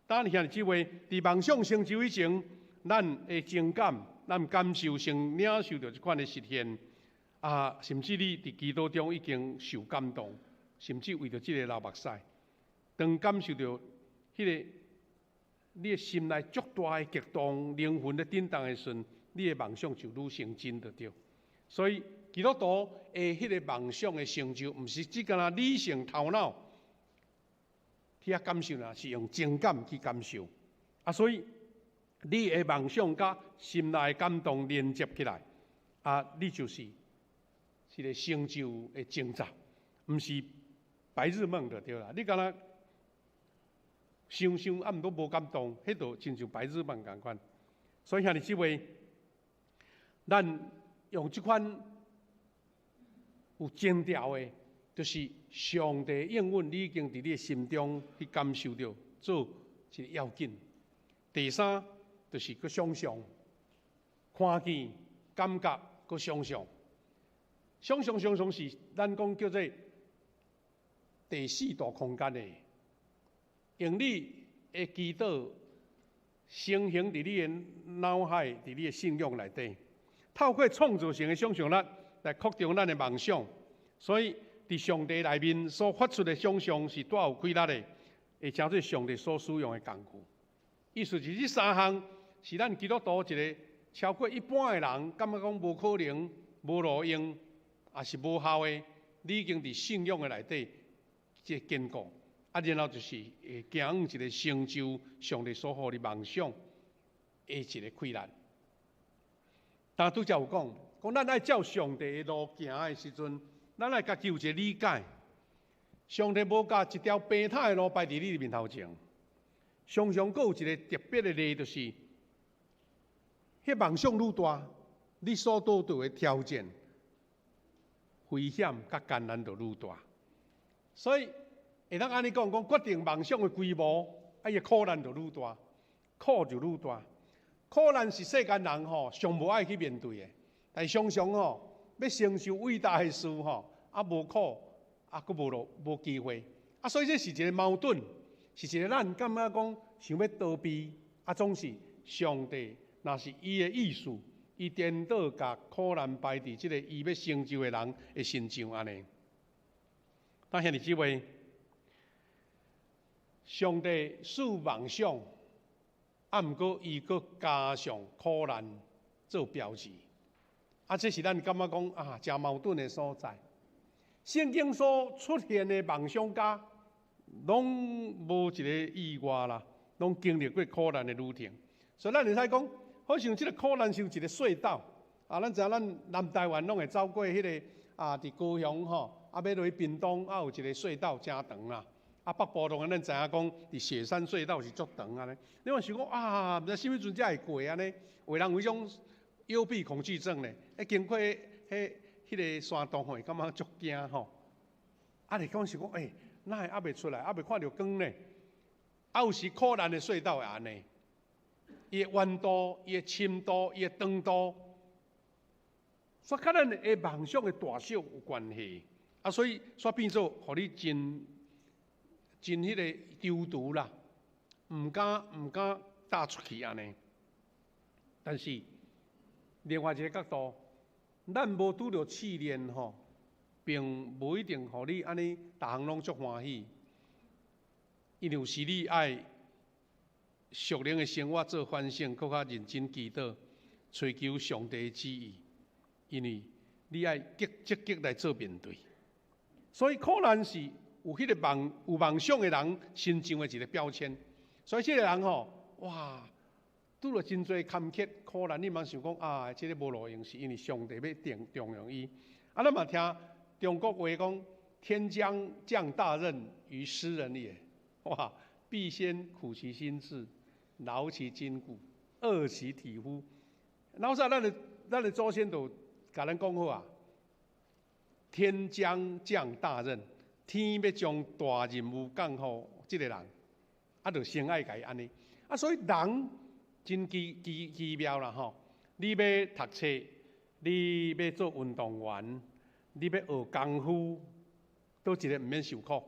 当然，兄弟姊妹，伫梦想成就以前，咱的情感、咱感受先领受到这款的实现。甚至你伫基督中已经受感动，甚至为着这个流目屎，当感受到迄个。你的心内足大的激动，灵魂的震动的时阵，你的梦想就愈成真就对。所以基督徒的迄个梦想的成就，毋是只干理性头脑去感受啦，是用情感去感受。所以你的梦想甲心内的感动连接起来，你就是一个成就的征兆，毋是白日梦就对啦。你干那？想毋过无感动，迄度亲像白日梦共款。所以兄弟姊妹，咱用这款有情调的，就是上帝应允，你已经伫你心中去感受到，做一个要紧。第三，就是去想象、看见、感觉、去想象。想象是咱讲叫做第四大空间的，用你的祈祷成形伫你的脑海、伫你的信仰内底，透过创造性的想象力来扩张咱的梦想。所以，伫上帝内面所发出的想象是多有规律的，会成做上帝所使用的工具。意思是这三项是咱基督徒一个超过一般的人感觉讲无可能、无路用，也是无效的。你已经伫信仰的内底即个坚固，然后就是会行往一个成就上帝所予的梦想的一个困难。但拄则有讲咱爱照上帝的路行的时阵，咱爱家己有一个理解。上帝无甲一条平坦的路摆伫你面头前。常常阁有一个特别的例，就是迄梦想愈大，你所遇到的挑战、危险甲艰难就愈大。所以会当安尼讲，决定梦想的规模，伊个苦难就愈大，苦就愈大。苦难是世间人上无爱去面对的，但是常常要承受伟大的事无苦，阁无机会。所以这是一个矛盾。是一个咱感觉讲想要逃避，总是上帝若是伊的意思，伊颠倒甲苦难摆伫即个伊要成就的人的身上安尼。但兄弟姊妹，上帝使梦想，毋过伊阁加上苦难做标志，这是咱感觉讲真矛盾的所在。圣经所出现的梦想家，拢无一个意外啦，拢经历过苦难的旅程。所以咱会使讲，好像即个苦难是一个隧道。咱知影咱南台湾拢会走过迄个伫高雄要落去屏东有一个隧道真长啦。北部当然咱知影讲，伫雪山隧道是足长安尼。你话想讲毋知啥物阵才会过安尼？有人有迄种幽闭恐惧症咧，经过迄个山洞感觉足惊你讲是讲哪会还袂出来，还袂看到光呢？有时苦难的隧道会安尼，伊的弯度、伊的深度、伊的长度，所以甲咱的梦想的大小有关系。所以变做，互你真迄个丢毒啦，毋敢踏出去安尼。但是另外一个角度，咱无拄着试炼并无一定互你安尼，逐项拢足欢喜。因为有时你爱属灵的生活做反省，更较认真祈祷，追求上帝的旨意。因为你爱积极来做面对。所以苦难是有迄个有梦想的人身上的一个标签。所以这个人拄着真侪坎坷苦难，你茫想讲这个无路用，是因为上帝要重用伊。咱嘛听中国话讲，天将降大任于斯人也。必先苦其心志，劳其筋骨，饿其体肤。然后咱的祖先都甲咱讲好天将降大任，天要将大任务降予这个人，就先爱甲伊安尼。所以人真奇妙啦你要读册，你要做运动员，你要学功夫，都一个毋免受苦。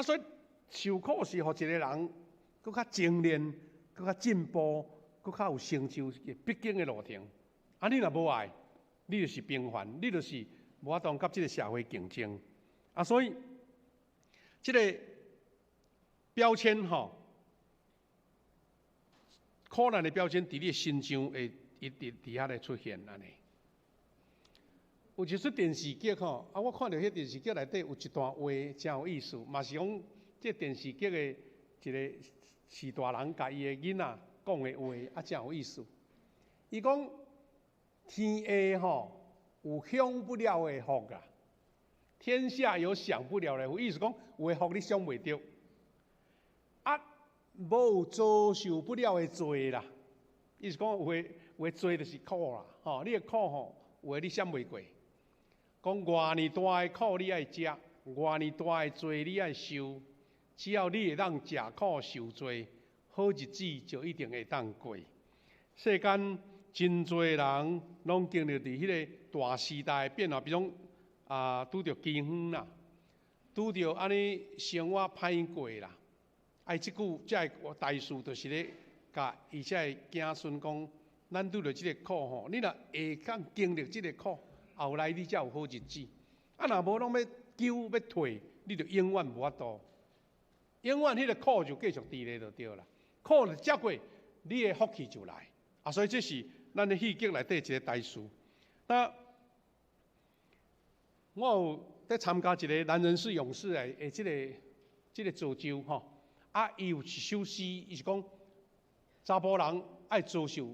所以受苦是互一个人更较精炼、更较进步、更较有成就的必经的路程。你若无爱，你就是平凡，你就是无法当甲这个社会竞争。所以这个标签苦难的标签，伫你身上会一直伫遐来出现安尼。有一出电视剧我看到迄电视剧内底有一段话真有意思，嘛是讲这电视剧的一个士大人甲伊的囡仔讲的话真有意思。伊讲天下有享不了的福天下有享不了的福，意思讲有的福你享袂着，无有遭受不了的罪啦。意思讲有的罪就是苦啦，你的苦有的你闪袂过。讲偌尼大的苦你爱食，偌尼大的罪你爱受，只要你会当食苦受罪，好日子就一定会当过。世间真多人拢经历伫迄个大时代变化，比如拄着饥荒啦，拄着安尼生活歹过啦。即句才会大事，就是咧甲伊才会子孙讲，咱拄着即个苦吼，你若会当经历即个苦，后来你才有好日子。若无拢要救要退，你就永远无法度，永远迄个苦就继续伫咧就对啦。苦就接过，你的福气就来。所以这是咱的戏剧内底一个大事。那我有在参加一个男人是勇士的即个造就吼。伊有一首诗，伊是讲查甫人爱遭受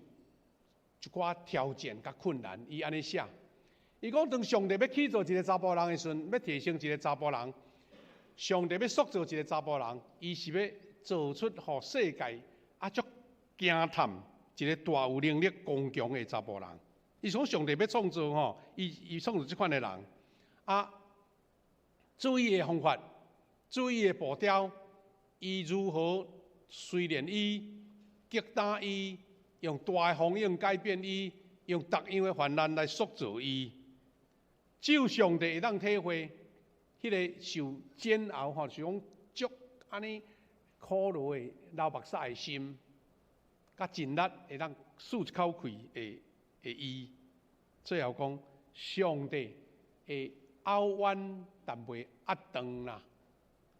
一寡挑战甲困难，伊安尼写。伊讲，当上帝要起造一个查甫人的时阵，要提升一个查甫人，上帝要塑造一个查甫人，伊是要做出互世界足惊叹一个大有能力、刚强的查甫人。伊讲上帝要创造吼，伊创造即款的人，注意的方法，注意的步调。伊如何训练伊、击打伊，用大的风影改变伊，用各样的患难来塑造伊。只有上帝会当体会迄个受煎熬吼，是讲足安尼苦劳的流目屎的心，甲尽力会当漱一口气的伊。最后讲，上帝会拗弯，但袂压长啦。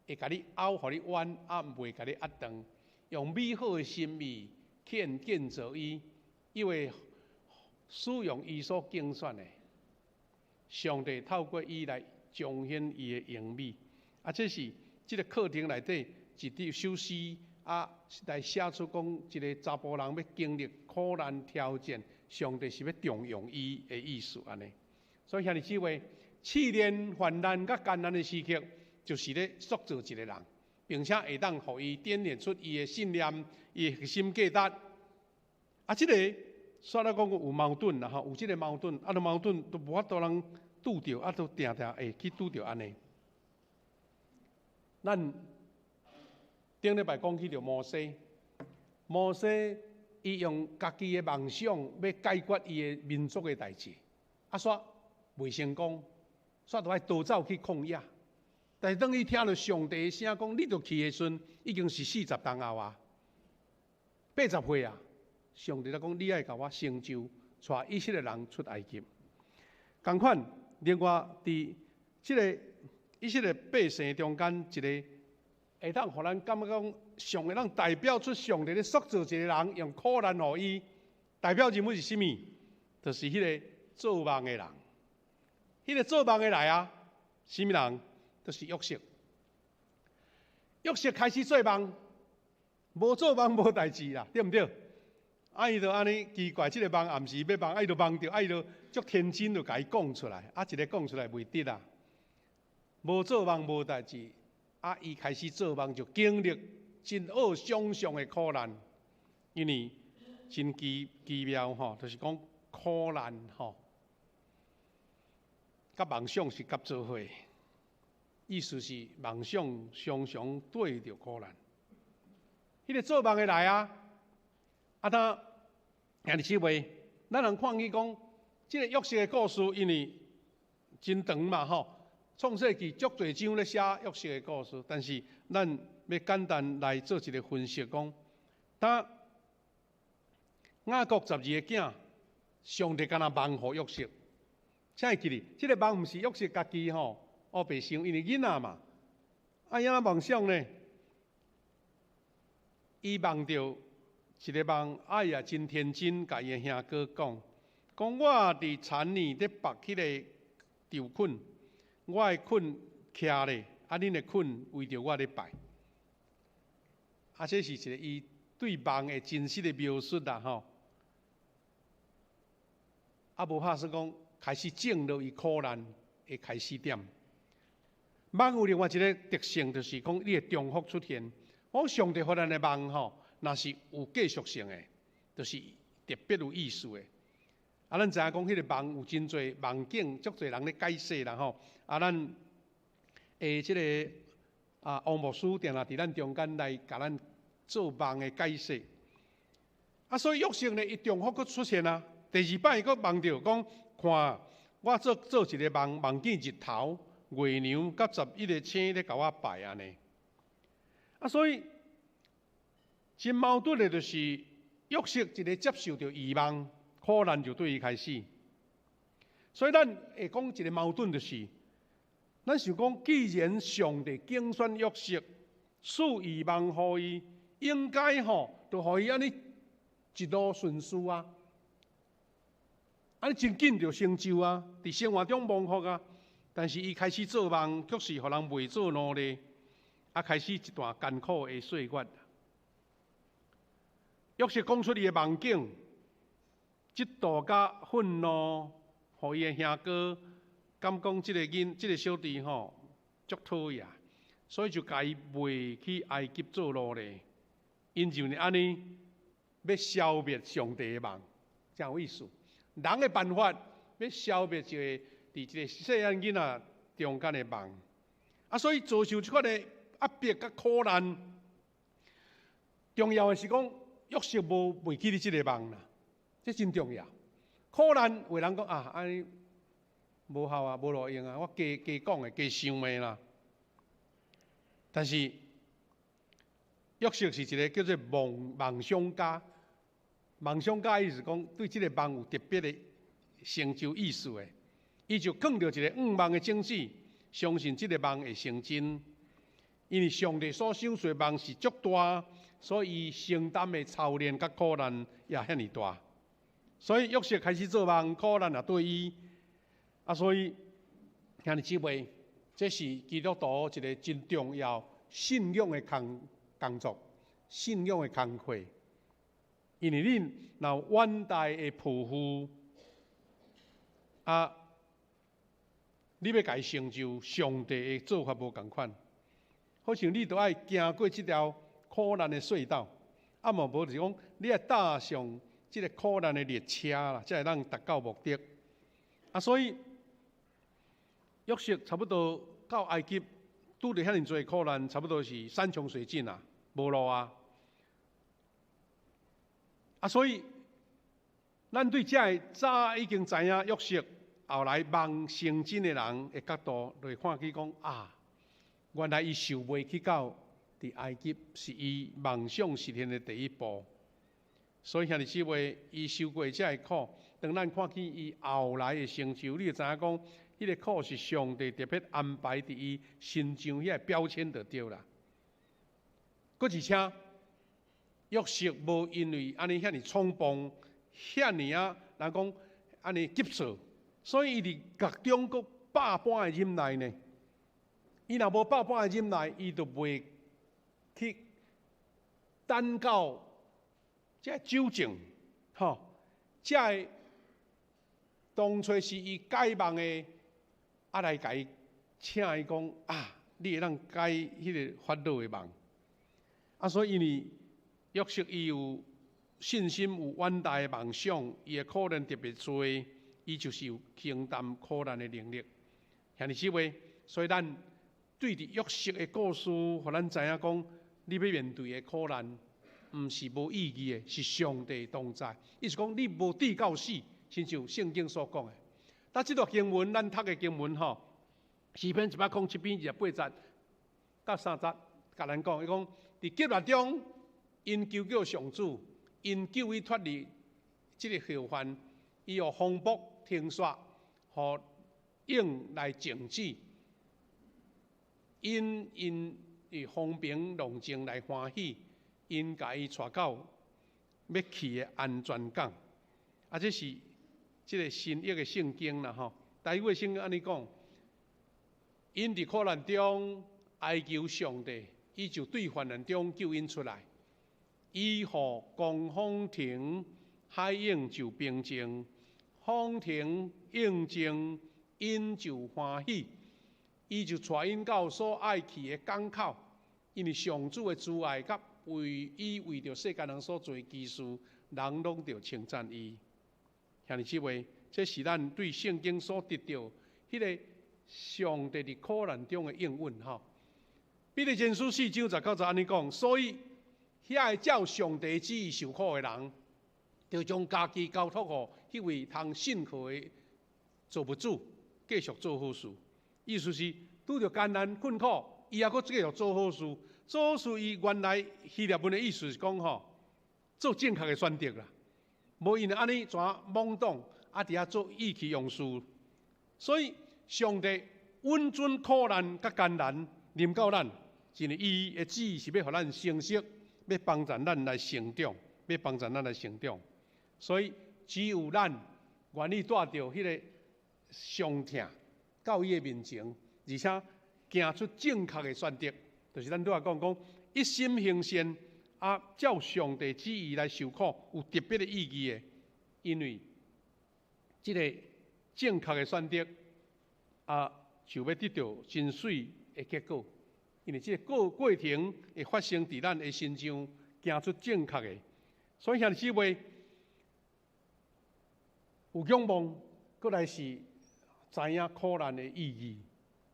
会甲你拗，互你弯，毋袂甲你压长，用美好的心意去建造伊，因为使用伊所竞选的，上帝透过伊来彰显伊的荣美。这是即个课程内底一首诗来写出讲一个查甫人要经历苦难挑战，上帝是要重用伊的意思安尼。所以兄弟姊妹，试炼患难甲艰难的时刻，就是咧塑造一个人，并且会当互伊点炼出伊的信念、伊的核心价值。即个虽然讲有矛盾啦，有即个矛盾，矛盾都无法度人拄着，都定定会去拄着安尼。咱顶礼拜讲起着摩西，伊用家己的梦想要解决伊的民族的代志，煞袂成功，煞就爱逃走去旷野。但是当伊听到上帝的声讲，你着去的时阵，已经是40当后啊，80岁啊。上帝讲，你爱甲我成就，带以色列人出埃及。同款，另外伫即个以色列百姓中间，一个会当互咱感觉讲，上会当代表出上帝咧塑造一个人，用苦难互伊。代表人物是甚物？就是迄个做梦的人。迄个做梦的来啊，甚物人？就是约瑟。约瑟开始做梦，无做梦无代志啦，对毋对？伊就安尼奇怪，即个梦暗时要梦，伊就梦着，伊就足天真，就甲伊讲出来。一个讲出来袂得啦，无做梦无代志。伊开始做梦就经历真恶想象的苦难，因为真奇妙吼，就是讲苦难吼，甲梦想是甲做伙。意思是梦想常常对着苦难。迄个做梦的来啊，他兄弟姊妹，咱人看去讲，即个约瑟的故事，因为真长嘛吼，创世纪足侪章咧写约瑟的故事，但是咱要简单来做一个分析，讲，雅各12个囝，上帝敢若梦互约瑟，请会记哩，即个梦毋是约瑟家己吼。白想，因为囡仔嘛，安怎梦想呢？伊梦到一个梦，也真天真，甲伊的兄哥讲，我伫田里咧拔迄个稻捆，我的捆徛咧，恁的捆围着我咧摆。这是一个伊对梦的真实的描述啦，吼。无拍算讲开始种落伊苦难的开始点。梦有另外一个特性，就是讲你的重复出现。上帝予咱的梦吼，若是有继续性的，就是特别有意思的。咱知影讲，迄个梦有真侪梦境，足侪人咧解释啦吼。咱即个王牧师定定伫咱中间来甲咱做梦的解释。所以约瑟呢，伊重复佫出现啊。第二摆伊佫梦到讲，看我做一个梦，梦见日头、月亮甲11个星咧甲我拜安尼。所以真矛盾的，就是约瑟一个接受着异梦，苦难就对伊开始。所以咱会讲一个矛盾，就是咱想讲，既然上帝拣选约瑟，赐异梦互伊，应该就互伊安尼一路顺遂啊，安尼真紧就成就啊，伫生活中蒙福啊。但是伊开始做梦，却是互人袂做努力，开始一段艰苦的岁月。约瑟讲出伊的梦境，嫉妒甲愤怒，互伊的兄哥感讲即个小弟足讨厌，所以就甲伊卖去埃及做奴隶，因就安尼要消灭上帝的梦，真有意思。人的办法要消灭伫一个细汉囡仔中间的梦，所以遭受即款的压迫甲苦难。重要的是讲，约瑟无袂记你即个梦啦，这真重要。苦难有人讲安尼无效啊，无路用啊，我加讲的、加想的啦。但是约瑟是一个叫做梦想家，梦想家意思讲对即个梦有特别的成就意思的，伊就放着一个梦的种子，相信即个梦会成真。因为上帝所想出的梦是足大，所以伊承担的操练甲苦难也遐尼大。所以约瑟开始做梦，苦难也对伊。所以兄弟姊妹，这是基督徒一个真重要信仰的工作，信仰的工课。因为恁若远大的抱负，你要家成就，上帝的做法无共款。好像你都爱行过这条苦难的隧道，无就是讲你要搭上这个苦难的列车啦，才会让达到目的。所以约瑟差不多到埃及，拄着遐尼多苦难，差不多是山穷水尽啊，无路啊。所以咱对这早已经知影约瑟后来梦成真的人的角度，就会看起讲原来伊受袂去到伫埃及，是伊梦想实现的第一步。所以兄弟姊妹，伊受过这苦，当咱看起伊后来的成就，你就知影讲，迄个苦是上帝特别安排伫伊身上遐个标签就对啦。而且约瑟无因为安尼遐尼冲动，遐尼人讲安尼急躁，所以伊伫各中阁百般的忍耐呢。伊若无百般的忍耐，伊就袂去等到这纠正，这当初是伊解梦的，来甲伊请伊讲你会当解迄个法老的梦。所以因为约瑟伊有信心，有远大的梦想，伊的苦难特别多，伊就是有承担苦难的能力。兄弟姊妹，所以咱对着约瑟的故事，互咱知影讲，你要面对的苦难，毋是无意义的，是上帝同在。意思讲，你无抵到死，亲像圣经所讲的。但这段经文，咱读的经文诗篇107篇28节到3节，甲咱讲，伊讲伫急难中，因求救上主，因救伊脱离这个后患，伊互风暴停煞，互鹰来静止。因以风平浪静来欢喜，因甲伊带到要去的安全港。这是这个新约的圣经啦吼。台语的圣经安尼讲，因伫苦难中哀求上帝，伊就对患难中救因出来。伊互狂风停，海涌就平静，风停应静，因就欢喜。伊就带因到所爱去的港口，因为上主的慈爱甲为着世间人所做的奇事，人拢着称赞伊。兄弟姊妹，这是咱对圣经所得到迄个上帝伫苦难中的应允吼。彼得前书4章19节安尼讲，所以遐个照上帝旨意受苦的人，就将家己交托互迄位通信靠的造物主，继续做好事。意思是拄着艰难困苦，伊也阁继续做好事。做好事，伊原来希腊文的意思是讲吼，做正确的选择啦，无因为安尼全懵懂，啊伫遐做意气用事。所以上帝允准苦难甲艰难临到咱，是因为伊的旨意是要互咱成熟，要帮助咱来成长，要帮助咱来成长。所以只有咱愿意带着迄个伤痛到伊的面前，而且行出正确的选择，就是咱拄仔讲一心行善，啊，照上帝旨意来受苦，有特别的意义的。因为这个正确的选择，啊，就要得到真水的结果。因为这个过程会发生伫咱的身上，行出正确的。所以兄弟姊妹，有仰望，过来是知影苦难的意义。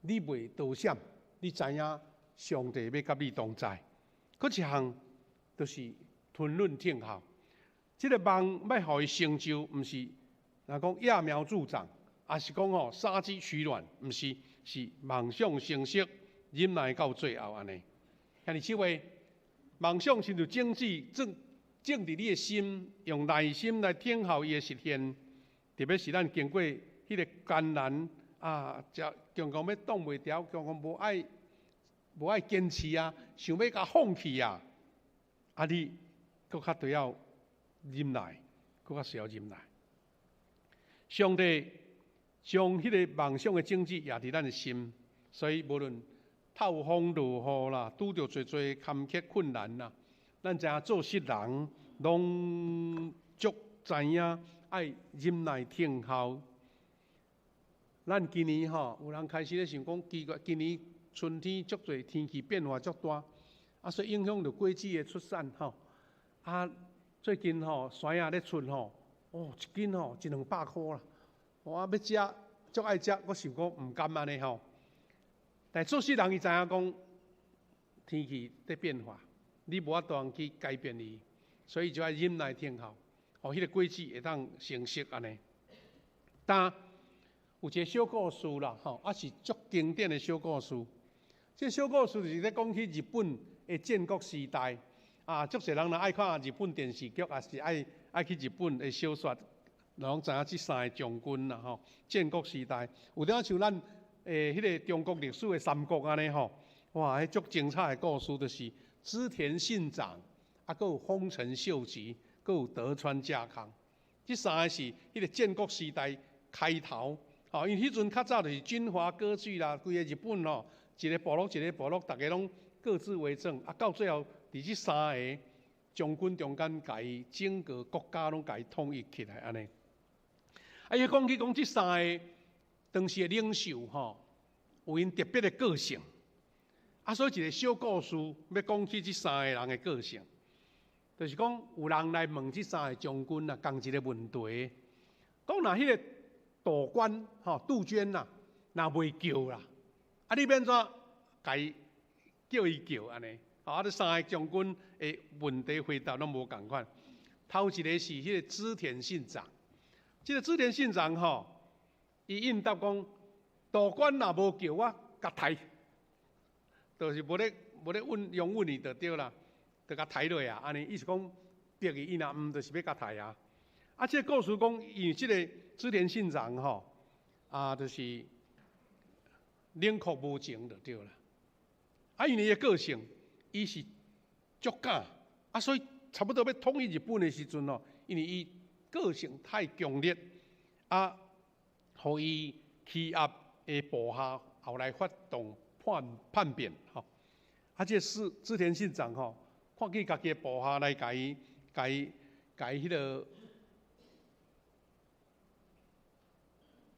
你袂道闪，你知影上帝要甲你同在。搁一项就是吞论听候，这个梦要互伊成就，毋是若讲揠苗助长，也是讲杀鸡取卵，毋是，是梦想成熟，忍耐到最后安尼。兄弟姊妹，梦想亲像种子种伫你的心，用耐心来听候伊的实现。特别是咱经过迄个艰难啊，强要挡袂牢，强无爱坚持啊，想要甲放弃啊，你搁较都要忍耐，搁较需要忍耐。上帝将迄个梦想的种子压伫咱的心，所以无论透风落雨啦，拄着侪坎坷困难啦，咱知影做事人拢足知影爱忍耐听候。咱今年有人开始咧想讲，今年春天足侪天气变化足大，所以影响着果子的出产最近山野咧出一斤100-200块啦，要食足爱食，我想讲毋甘安尼吼。但做事人伊知影讲天气在变化，你无法度去改变伊，所以就要忍耐听候，迄个果子会当成熟安尼。但有一个小故事啦，是足经典的小故事。这小故事就是咧讲起日本的建国时代，足侪人若爱看日本电视剧，也是爱去日本的小说，拢知影这三个将军啦，建国时代有点像咱迄个中国历史的三国安尼吼，哇，迄足精彩的故事就是织田信长，阁有丰臣秀吉，阁有德川家康，这三个是迄个建国时代开头。因为迄阵较早就是军阀割据啦，规个日本一个部落一个部落，大家拢各自为政，到最后伫这三个将军中间，甲伊整个国家拢甲伊统一起来安尼。伊讲起这三个当时的领袖有因特别的个性，所以一个小故事要讲起这三个人的个性，就是讲有人来问这三个将军讲一个问题，讲若迄个道官杜鹃若袂叫啦，你免怎甲伊叫伊叫安尼？这三个将军的问题回答拢无共款。头一个是迄个织田信长，这个织田信长伊应答讲，道官若无叫我甲抬，就是无咧用问伊就对啦，就甲抬落啊，安尼意思讲逼伊若毋就是要甲抬啊。这个故事讲，因为这个织田信长就是冷酷无情就对啦。因为伊的个性，伊是足敢，所以差不多要统一日本的时阵因为伊个性太强烈，互伊欺压的部下后来发动叛变这织田信长看见家己的部下来甲伊迄个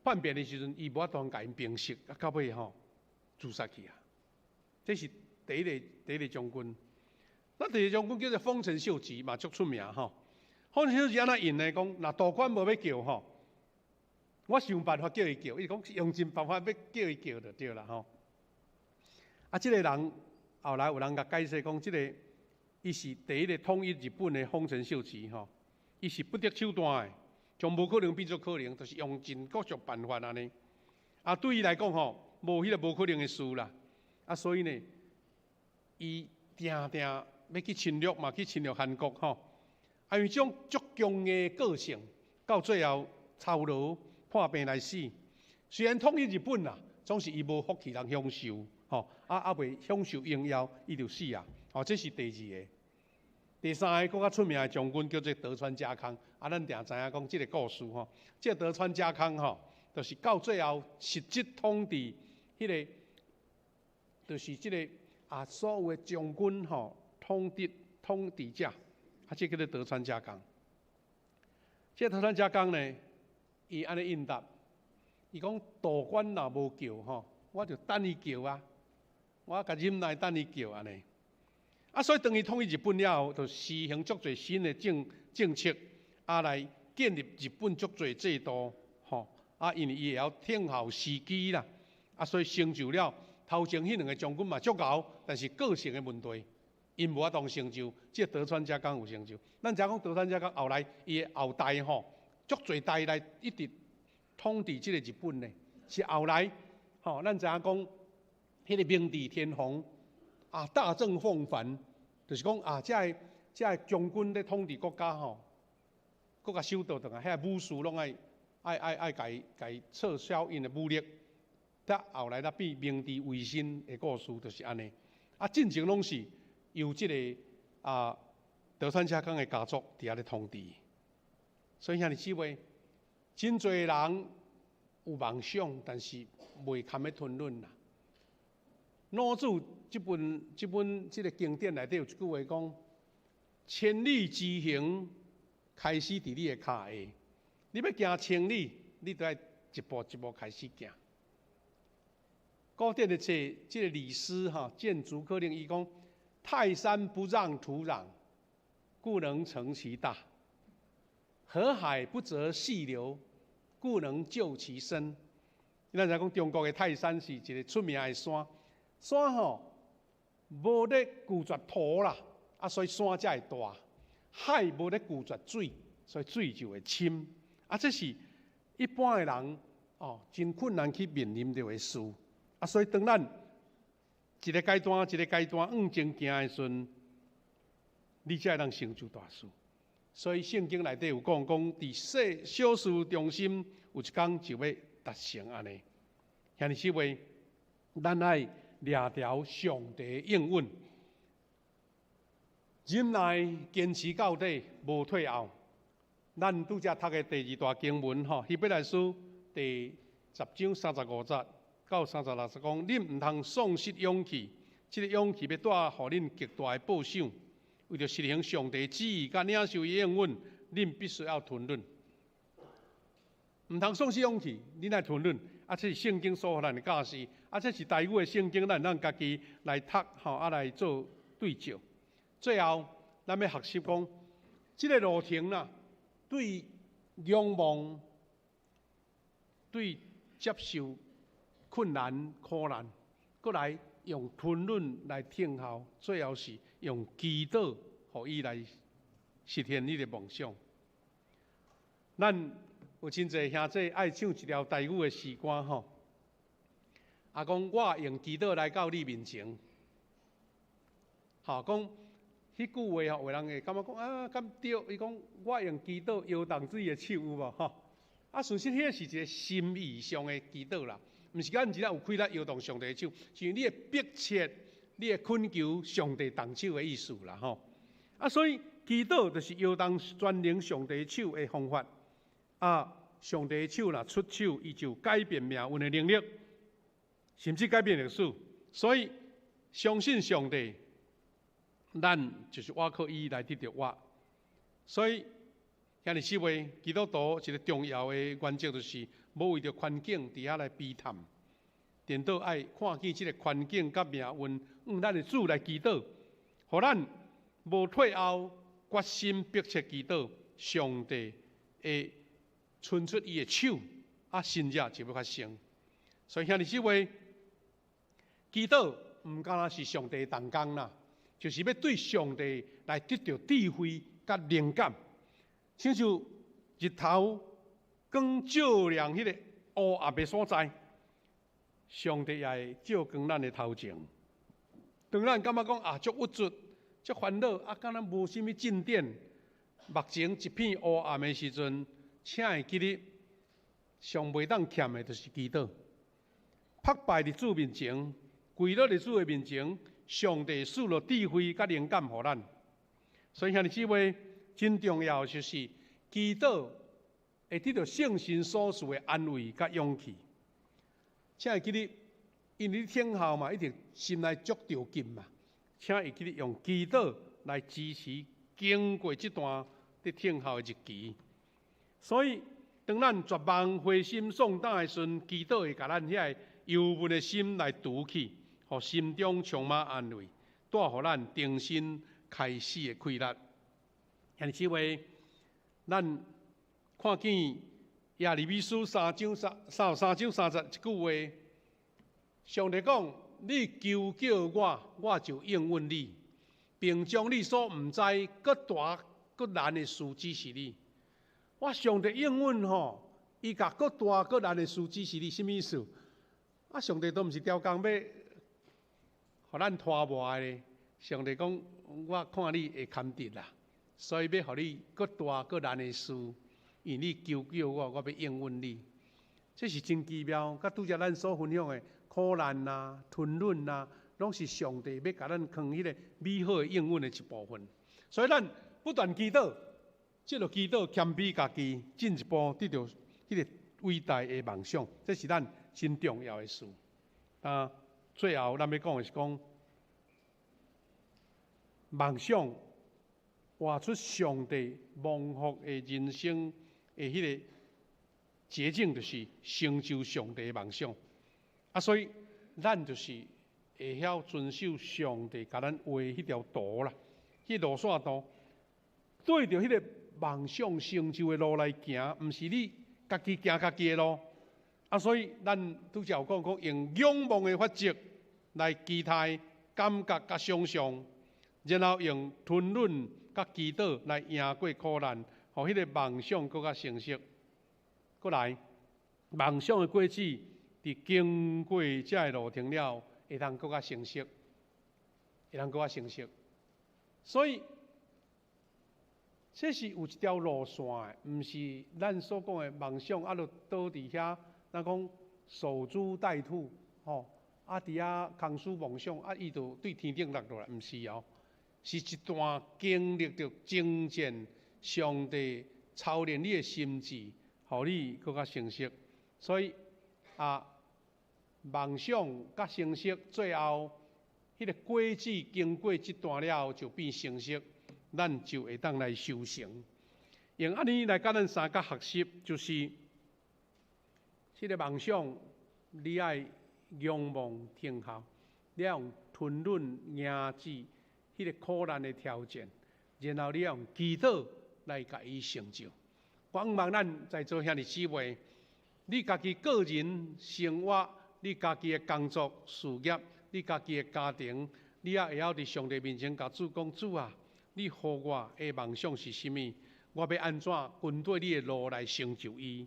叛变的时阵，伊无法度甲因平息，到尾自杀去啊！这是第一个将军。那第二个将军叫做丰臣秀吉嘛，足出名风神秀是安怎印呢？讲若道观无要叫吼，我想办法叫伊叫，伊讲用尽办法要叫伊叫就对啦吼。啊，即个人后来有人甲解释讲，即个伊是第一个统一日本的丰臣秀吉吼，伊是不得手段的，从无可能变做可能，就是用尽各种办法安尼。啊，对伊来讲吼，无迄个无可能的事啦。啊，所以呢，伊定要去侵略嘛，去侵略韩国吼。啊，因为种足强的个性，到最后操劳破病来死。虽然统一日本啦，总是伊无福气人享受，吼未享受荣耀，伊就死啊。哦，这是第二个。第三个更较出名的将军叫做德川家康。啊，咱定知影讲这个故事吼，这个德川家康吼，就是到最后实质统治迄个，就是这个所有的将军吼，统治者。啊，这叫做德川家康。这德川家康呢，伊安尼应答，伊讲道观若无叫吼，我就等伊叫啊，我甲忍耐等伊叫安尼。啊，所以当伊统一日本了后，就施行足侪新的政策，来建立日本足侪制度，吼。因为伊也要听候时机啦，所以成就了头前迄两个将军嘛足够，但是个性的问题。因无法当成就，即德川家康有成就。咱讲德川家康后来伊的后代吼，足侪代来一直统治即个日本呢。是后来吼，咱讲迄个明治天皇大政奉还，就是讲这个将军咧统治国家吼，国家首都等下，遐武士拢爱改撤销因的武力。得后来变明治维新的故事就是安尼。进前拢是。由这个德川家康的家族伫遐咧统治，所以兄弟姊妹，真侪人有梦想，但是未堪要吞忍啦。老子这本这个经典内底有一句话讲：千里之行，开始伫你的脚下。你要行千里，你都要一步一步开始行。古典的这个李斯谏逐客令，伊讲。泰山不让土壤，故能成其大；河海不择细流，故能就其深。咱讲中国的泰山是一个出名的山，山无咧固绝土啦，所以山才会大；海无咧固绝水，所以水就会深。这是一般的人真困难去面临到的事。所以当咱一个阶段往前行的时阵，你才会当成就大事。所以圣经内底有讲，伫小事中心，有一天就要达成安尼。兄弟姊妹，咱爱抓牢上帝的应允，忍耐坚持到底，无退后。咱拄则读的第二大经文希伯来书第10章35节。到36节讲，恁唔通丧失勇气，这个勇气要带互恁极大的报赏。为着实行上帝旨意，甲领受伊应允，恁必须要吞忍。唔通丧失勇气，恁爱吞忍。这是圣经所予咱的教示。这是台语的圣经，咱家己来读来做对照。最后，咱要学习讲，这个路程啦，对仰望，对接受。困难、苦难，过来用吞忍来听候，最后是用祈祷，互伊来实现你的梦想。咱有真侪兄弟爱唱一条台语的诗歌讲我用祈祷来到你面前。讲迄句话有人会感觉讲敢对？伊讲我用祈祷摇动自己的手有无事实迄是一个心意上的祈祷啦。毋是咱真正有开力摇动上帝的手，是你的迫切、你的恳求上帝动手的意思啦所以祈祷就是摇动专灵上帝手的方法。上帝的手若出手，伊就改变命运的能力，甚至改变历史。所以相信上帝，咱就是我靠伊来得到我。所以兄弟姊妹，基督徒一个重要的原则就是。无为着环境伫遐来悲叹，颠倒爱看见即个环境甲命运，用咱的主来祈祷，互咱无退后，决心迫切祈祷，上帝会伸出伊的手，神迹就要发生。所以兄弟姊妹，祈祷唔单单是上帝同工啦，就是要对上帝来得到智慧甲灵感，亲像日头光照亮迄个黑暗的所在，上帝也会照光咱的头前。当咱感觉讲足郁卒、足烦恼，敢若无啥物进展，目前一片黑暗的时阵，请会记得上袂当欠的，就是祈祷。拍败伫主面前，跪落伫主的面前，上帝赐了智慧甲灵感予咱。所以兄弟姊妹，真重要就是祈祷会得到圣神所赐的安慰甲勇气。请会记得。因为你听候嘛，一定心内足着紧嘛，请会记得用祈祷来支持经过这段伫听候的日期。所以，当咱绝望、灰心丧胆的时阵，祈祷会甲咱遐忧闷的心来除去，互心中充满安慰，带互咱重新开始的快乐。兄弟姊妹，咱看见耶利米书33章31句话。上帝讲：“你求叫我，我就应允你，并将你所唔知、搁大搁难的事指示你。”我上帝应允吼，伊甲搁大搁难的事指示你，什么意思？上帝都唔是雕工要，互咱拖磨的。上帝讲：“我看你会堪得啦，所以要互你搁大搁难的事，因你求叫我，我要应允你。”这是真奇妙，甲拄则咱所分享的。苦难啊、吞忍啊，拢是上帝要甲咱放迄个美好的应允的一部分。所以咱不断祈祷，即个祈祷谦卑家己，进一步得到迄个伟大的梦想，这是咱真重要的事。最后咱要讲的是讲，梦想活出上帝蒙福的人生的迄个捷径，就是成就上帝的梦想。所以咱就是会晓遵守上帝甲咱画迄条道啦，迄路线图，对着迄个梦想成就的路来行，毋是你家己行家己的路。所以咱拄则有讲用仰望的法则来期待、感觉甲想象，然后用吞忍甲祈祷来赢过苦难，互迄个梦想更较成熟。过来，梦想的过程。伫经过这个路程了，会通更较成熟，会通更较成熟。所以，这是有一条路线的，毋是咱所讲的梦想就倒伫遐，咱讲守株待兔，伫遐空思梦想，伊就对天顶落落来，毋是哦，是一段经历着精进上帝操练你的心智，互你更较成熟。所以。梦想甲成熟，最后迄个果子经过这段了，就变成熟，咱就会当来修成。用安尼来甲咱三角学习，就是这个梦想，你爱仰望听候，你要用吞忍压制迄个苦难的挑战，然后你要用祈祷来甲伊成就。我希望咱在座兄弟姊妹。你家己个人生活，你家己的工作事业，你家己的家庭，你也会晓伫上帝面前甲主讲：主啊，你互我的梦想是甚物？我要安怎跟对你的路来成就伊？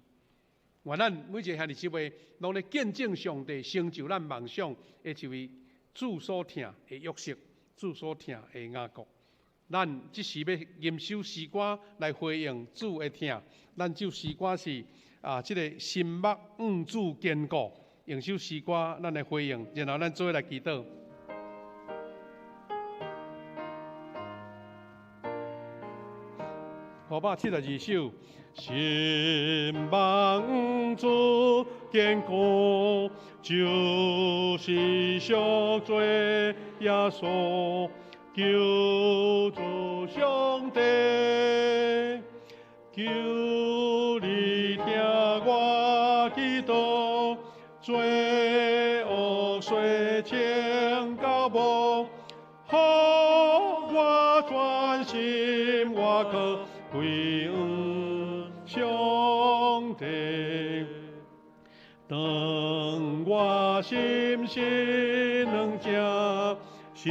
愿咱每一个兄弟姊妹，拢咧见证上帝成就咱梦想的一位主所听的约瑟，主所听的雅各。咱即时要吟首诗歌来回应主的听，咱这诗歌是。这个心目主坚固，用首诗歌咱来回应，然后咱做来祈祷。572首，心目主坚固，就是上做耶稣救主上帝。求你听我祈祷，罪恶水清高无，好我全心我可归上帝。当我心心能将是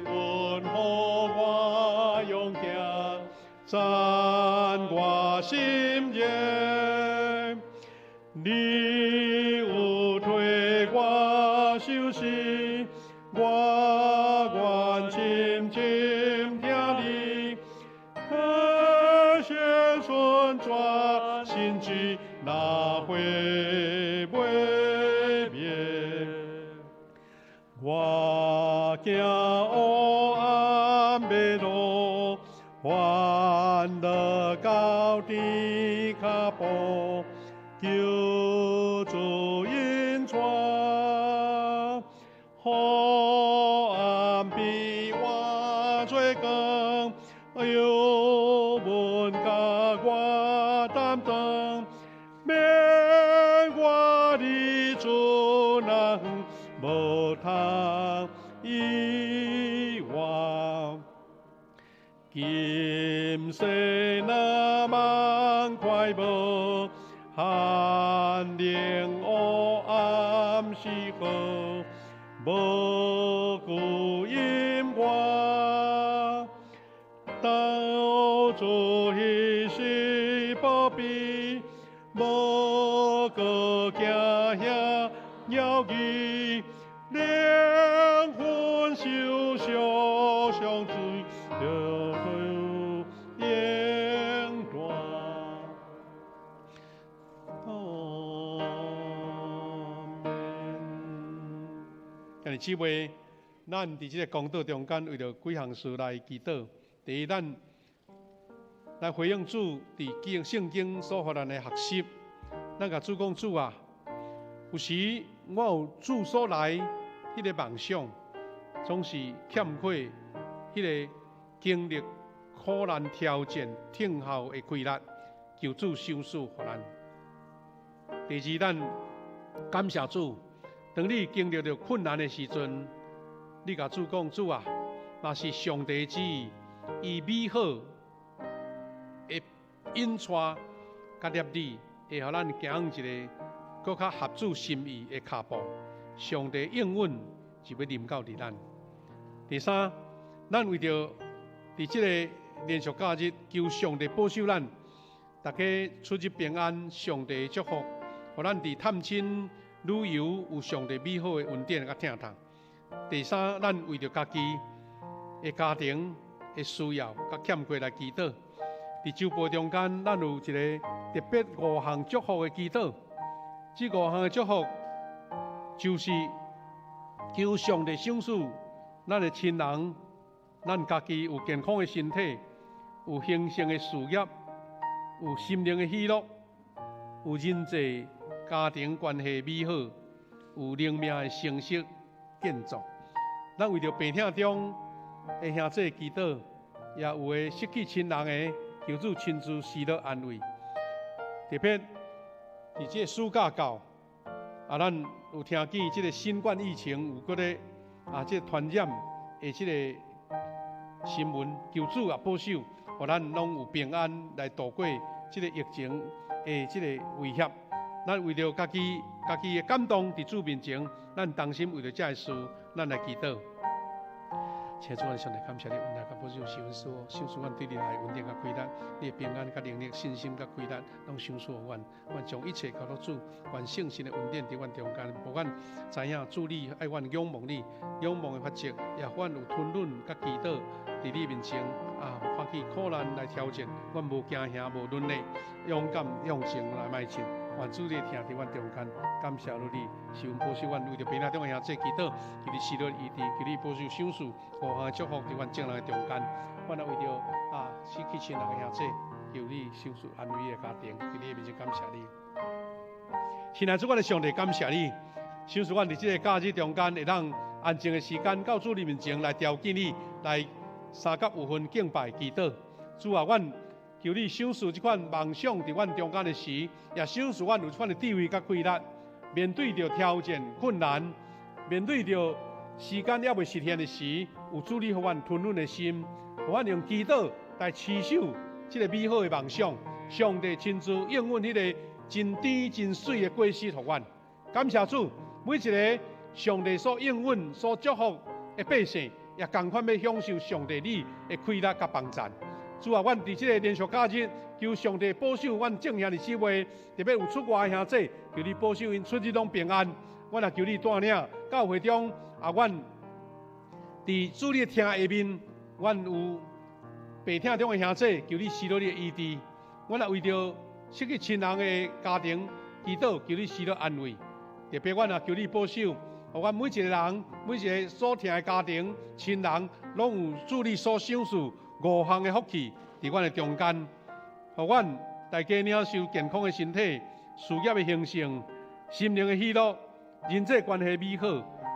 问候我勇敢，赞我心间，你有推我休息，我愿静静听你，可先顺抓心机那会未灭。我行黑暗的路，欢乐高地脚步，求主引传。黑暗比我最光，有问甲我担当，免我的主人无通遗忘。今世那梦快乐，寒冷黑暗时候，无顾因我，到主彼时保庇，无顾惊吓妖异，灵魂受伤伤罪，就有应断。今日姊妹，咱伫这个讲道中间，为着几项事来祈祷。第一，咱来回应主伫圣经所予咱的学习。咱甲主讲，主啊，有时我有主所来迄个梦想，总是欠缺迄个经历苦难挑战听候的规律，求主赏赐予咱。第二，咱感谢主。当你经历着困难的时阵，你甲主讲，主啊，那是上帝旨意，以美好的引带甲业力，会互咱行一个更较合主心意的脚步。上帝应允就要临到伫咱。第三，咱为着伫这个连续假日，求上帝保守咱，大家出入平安，上帝祝福，互咱伫探亲。旅游有上帝美好的恩典甲疼痛。第三，咱为着家己的家庭的需要甲欠缺来祈祷。伫周报中间，咱有一个特别5项祝福的祈祷。这5项的祝福就是求上帝赏赐咱的亲人，咱家己有健康的身体，有兴盛的事业，有心灵的喜乐，有人际。家庭关系美好，有灵命的成熟建造。咱为着病痛中的兄弟祈祷，也有的失去亲人的，求主亲自施乐安慰。特别伫这暑假到，咱有听见这个新冠疫情有搁咧这个传染的这个新闻，求主保守，互咱拢有平安来度过这个疫情的这个威胁。咱为着家己的感动，伫主面前，咱同心为着这事，咱来祈祷。请主，上帝感谢你，恩待甲保守，赏赐阮对你来恩典甲亏难，你的平安甲能力、信心甲亏难，拢赏赐阮。阮将一切交到主，愿圣神的恩典伫阮中间，无阮知影主你爱阮仰望你，仰望的法则，也阮有吞忍甲祈祷伫你面前看起苦难来挑战，阮无惊吓，无软弱，勇敢向前来迈进。愿主你听伫阮中间，感谢你，是阮保守阮为着平安中的兄弟祈祷，求你施乐医治，求你保守赏赐5项的祝福伫阮正人的中间。阮也为着失去亲人的兄弟，求你赏赐安慰的家庭，伫你面前感谢你。亲爱的主，我的上帝感谢你，赏赐阮伫这个假日中间，会当安静的时间到主你面前来调敬你，来3甲5分敬拜祈祷。主啊，阮求你赏赐这款梦想伫阮中间的时，也赏赐阮有这款的智慧甲气力，面对着挑战困难，面对着时间还未实现的时，有主你互阮吞忍的心，我用祈祷来持守这个美好的梦想。上帝亲自应允迄个真甜真水的果实给阮。感谢主，每一个上帝所应允、所祝福的百姓，也同款要享受上帝你的快乐甲帮助。主啊，阮伫这个连续假日，求上帝保守阮正兄弟姊妹，特别有出外的兄弟，求你保守因出入拢平安。阮也求你带领教会中阮伫主你的厅下面，阮有病痛中的兄弟，求你施落你的医治。阮也为着失去亲人的家庭祈祷，求你施落安慰。特别阮也求你保守，互阮每一个人、每一个所听的家庭、亲人，拢有主你所赏赐5项的福气伫阮的中间，互阮大家领受健康的身体、事业的兴盛、心灵的喜乐、人际关系美好，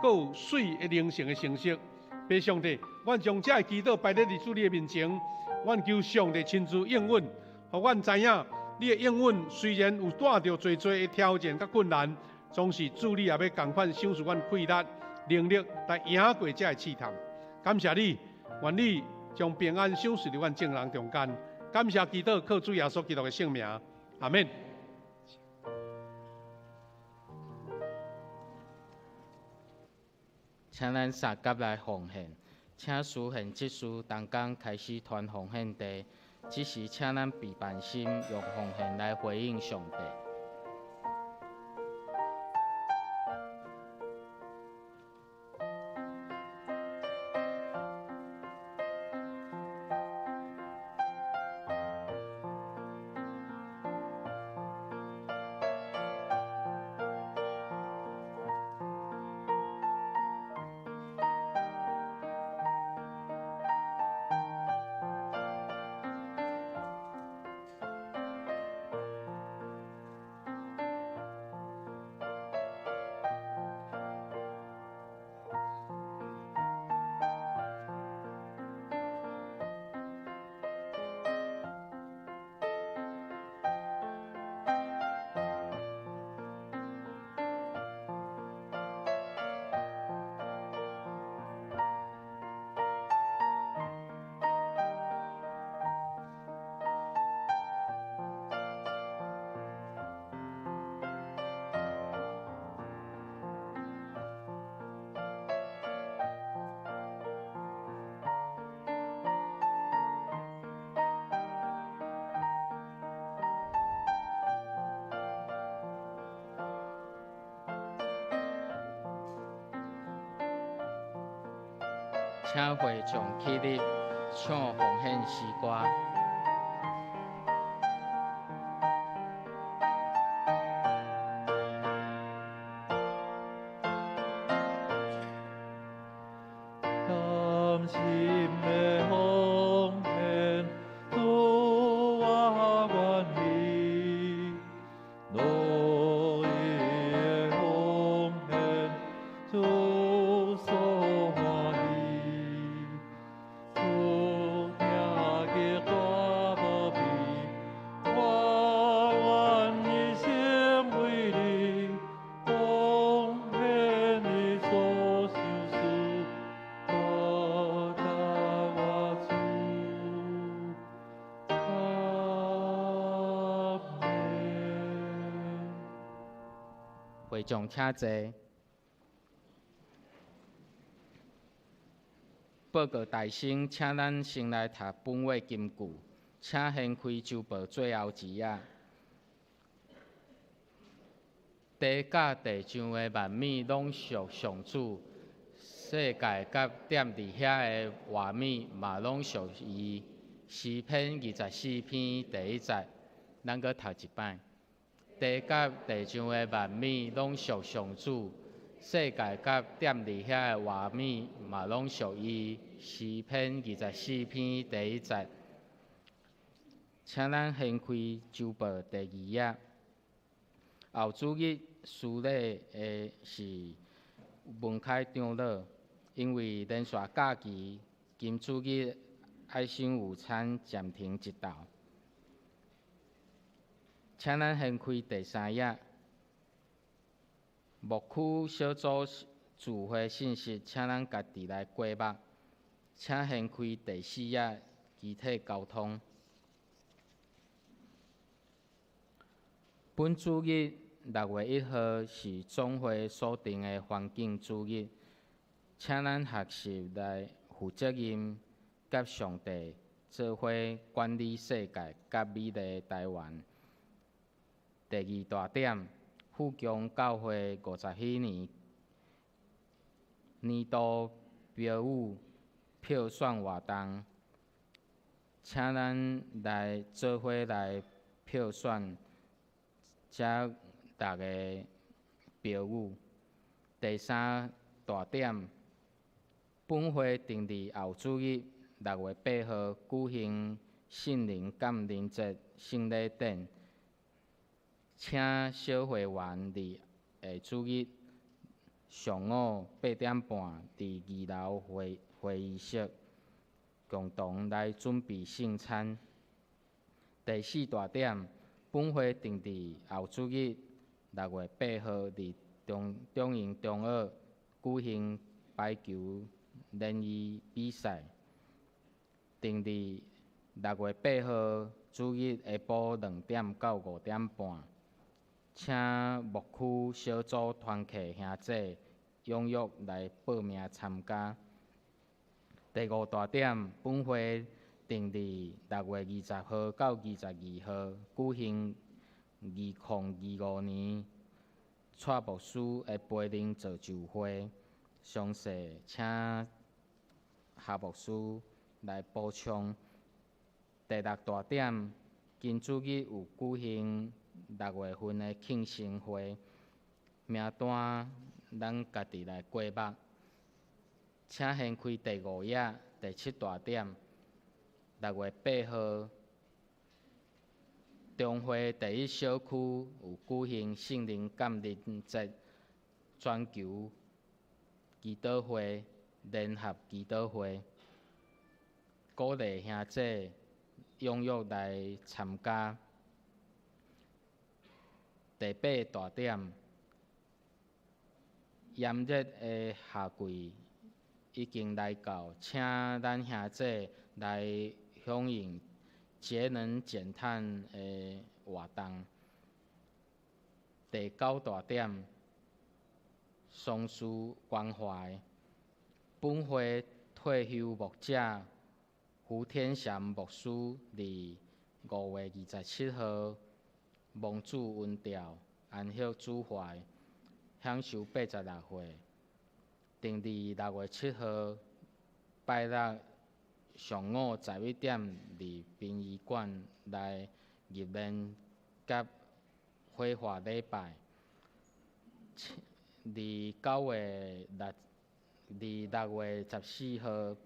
阁有水的灵性的成熟。拜上帝，阮将这祈祷摆在主你的面前，阮求上帝亲自应允。互阮知影，你的应允虽然有带着最多的挑战甲困难，总是主你也要同款赏赐阮快乐、能力来赢过这个试探。感谢你，愿你将平安赏赐伫阮众人中间。感谢祈祷，靠主耶稣基督的圣名，阿免。请咱三甲来奉献，请书献即书当天开始传奉献地。只是请咱备办心，用奉献来回应上帝。请会众起立，唱奉献诗歌。甘心的奉献，主我愿意；乐意的奉献，主所欢喜。主听见大宝贝，我愿一生为你奉献你所受事。会众请坐。报告大圣，请咱先来读本位金句，请掀开周报最后一页。地甲地上的万物拢属上主，世界甲踮伫遐的活物嘛拢属伊。诗篇24篇第1节，咱搁读一摆。地甲地上的万物拢属上主，世界甲踮伫遐的活物嘛拢属伊。诗篇24篇第1节，请咱掀开周报第2页。后主日司礼的是文凯长老，因为连续假期，今主日爱心午餐暂停一道。请咱掀开第3页。牧区小组聚会信息，请咱家己来过目。请掀开第4页机体交通。本主日6月1号是总会所定的环境主日，请咱学习来负责任，甲上帝做伙管理世界，甲美丽台湾。第2大点，富强教会50年年度标语票选活动，请咱来做伙来票选这6个标语。第3大点，本会定伫后主日6月8号举行圣灵感恩节圣礼典，请小会员伫下主日上午8点半伫2楼会议室共同来准备圣餐。第4大点，本会定伫后主日6月8号伫中营中学举行排球联谊比赛，定伫6月8号主日下晡2点到5点半，请牧区小组团契兄姐踊跃来报名参加。第5大点，本会定伫6月20号到22号举行2025年蔡牧师的培灵造就会，详细请夏牧师来补充。第6大点，今主日有举行6月份的庆生会，名单咱家己来过目。请掀开第5页第7大点，6月8号，中会第1小区有举行圣灵感恩节全球祈祷会、联合祈祷会，鼓励兄姐踊跃来参加。第8大点，炎热的夏季已经来到，请咱兄姐来响应节能减碳的活动。第9大点，丧事关怀，本会退休牧者胡天祥牧师伫5月27号蒙主恩调，安息主怀，享受86岁，定伫6月7号拜六上午11点伫殡仪馆来入殓甲火化礼拜。伫6月14号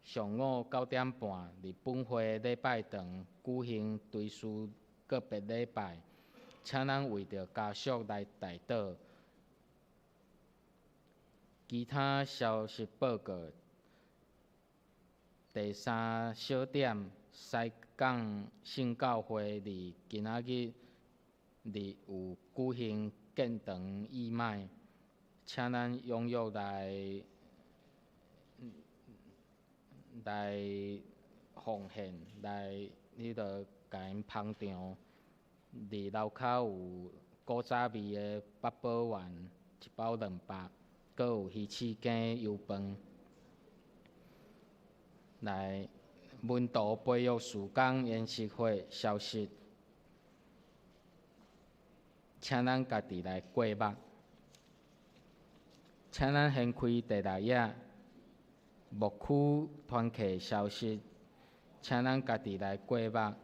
上午9点半伫本会礼拜堂举行追思告别礼拜，请咱为着家属来代祷。其他消息报告。第3小点，西港圣教会伫今仔日有举行建堂义卖，请咱踊跃来奉献，来甲因捧场。伫楼骹有古早味的八宝丸1包200，阁有鱼翅羹油饭。来文图培育事工研习会消息，请咱家己来过目。请咱掀开第6页牧区团契消息，请咱家己来过目。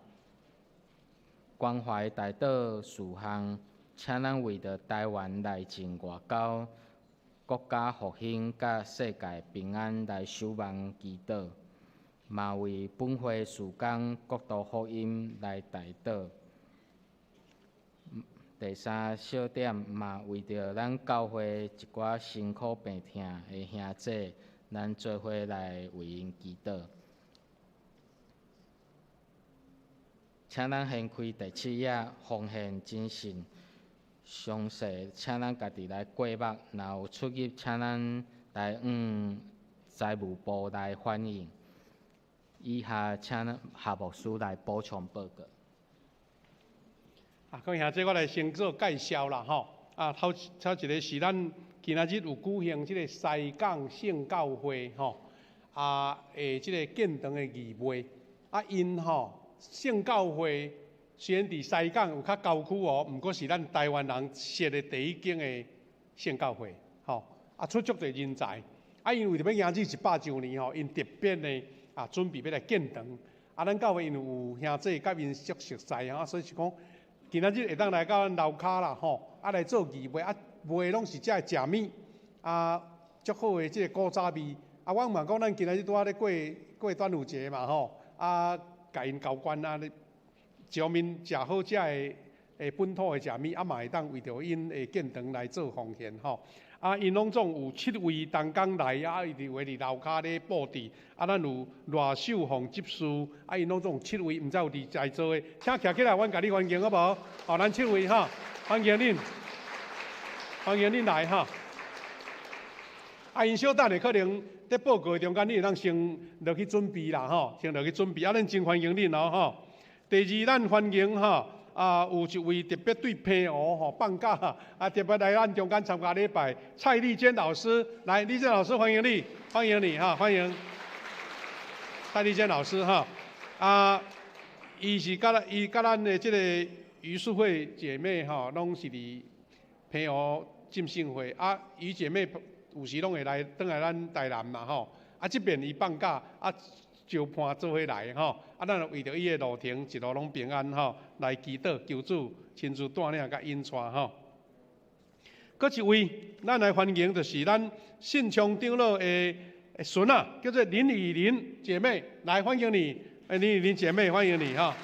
关怀代祷事项，请咱为着台湾内政外交、国家复兴甲世界平安来守望祈祷。嘛为本会事工国度福音来代祷。第3小点嘛为着咱教会一寡辛苦病痛的兄姐，咱做伙来为因祈祷。请咱掀开第7页奉献精神，详细请咱家己来过目，若有出入，请咱来财务部来反映。以下请夏牧师来补充报告。讲下这我来先做介绍啦吼。头一个是咱今仔日有举行这个西港圣教会吼，这个建堂的仪会。因圣教会虽然伫西港有较郊区哦，毋过是咱台湾人设的第一间的圣教会吼。出足侪人才。因为特别迎日100周年吼，因特别呢准备要来建堂。咱教会因有兄弟甲因熟悉所以是讲。今仔日会当来到咱楼骹啦吼，来做义卖，卖拢是遮食物，足好诶，即个古早味。我嘛讲，咱今仔日拄仔咧过端午节嘛吼，甲因交关上面食好遮诶本土诶食物，嘛会当为着因诶建堂来做奉献吼。因拢总有7位同工来，伊伫话伫楼骹咧布置。咱有赖秀凤执事，因拢总有7位，毋知有伫在座诶，请徛起来，阮甲你欢迎好无？咱7位哈，欢迎恁，欢迎恁来哈。因小等下可能在报告中间，你会当先落去准备啦吼，先落去准备。咱真欢迎恁哦吼。第二，咱欢迎哈。有一位特别对平湖放假特别来咱中间参加礼拜，蔡丽娟老师来，丽娟老师欢迎你，欢迎你哈，欢迎蔡丽娟老师哈。伊甲咱的这个余淑慧姐妹哈，拢是伫平湖浸信会余姐妹有时拢会来转来咱台南嘛吼。这边伊放假招伴做伙来吼，咱为着伊的路程一路拢平安吼，来祈祷求主亲自带领甲引带吼。搁一位，咱来欢迎就是咱信昌长老的孙叫做林雨玲姐妹，来欢迎你，林雨玲姐妹欢迎你哈。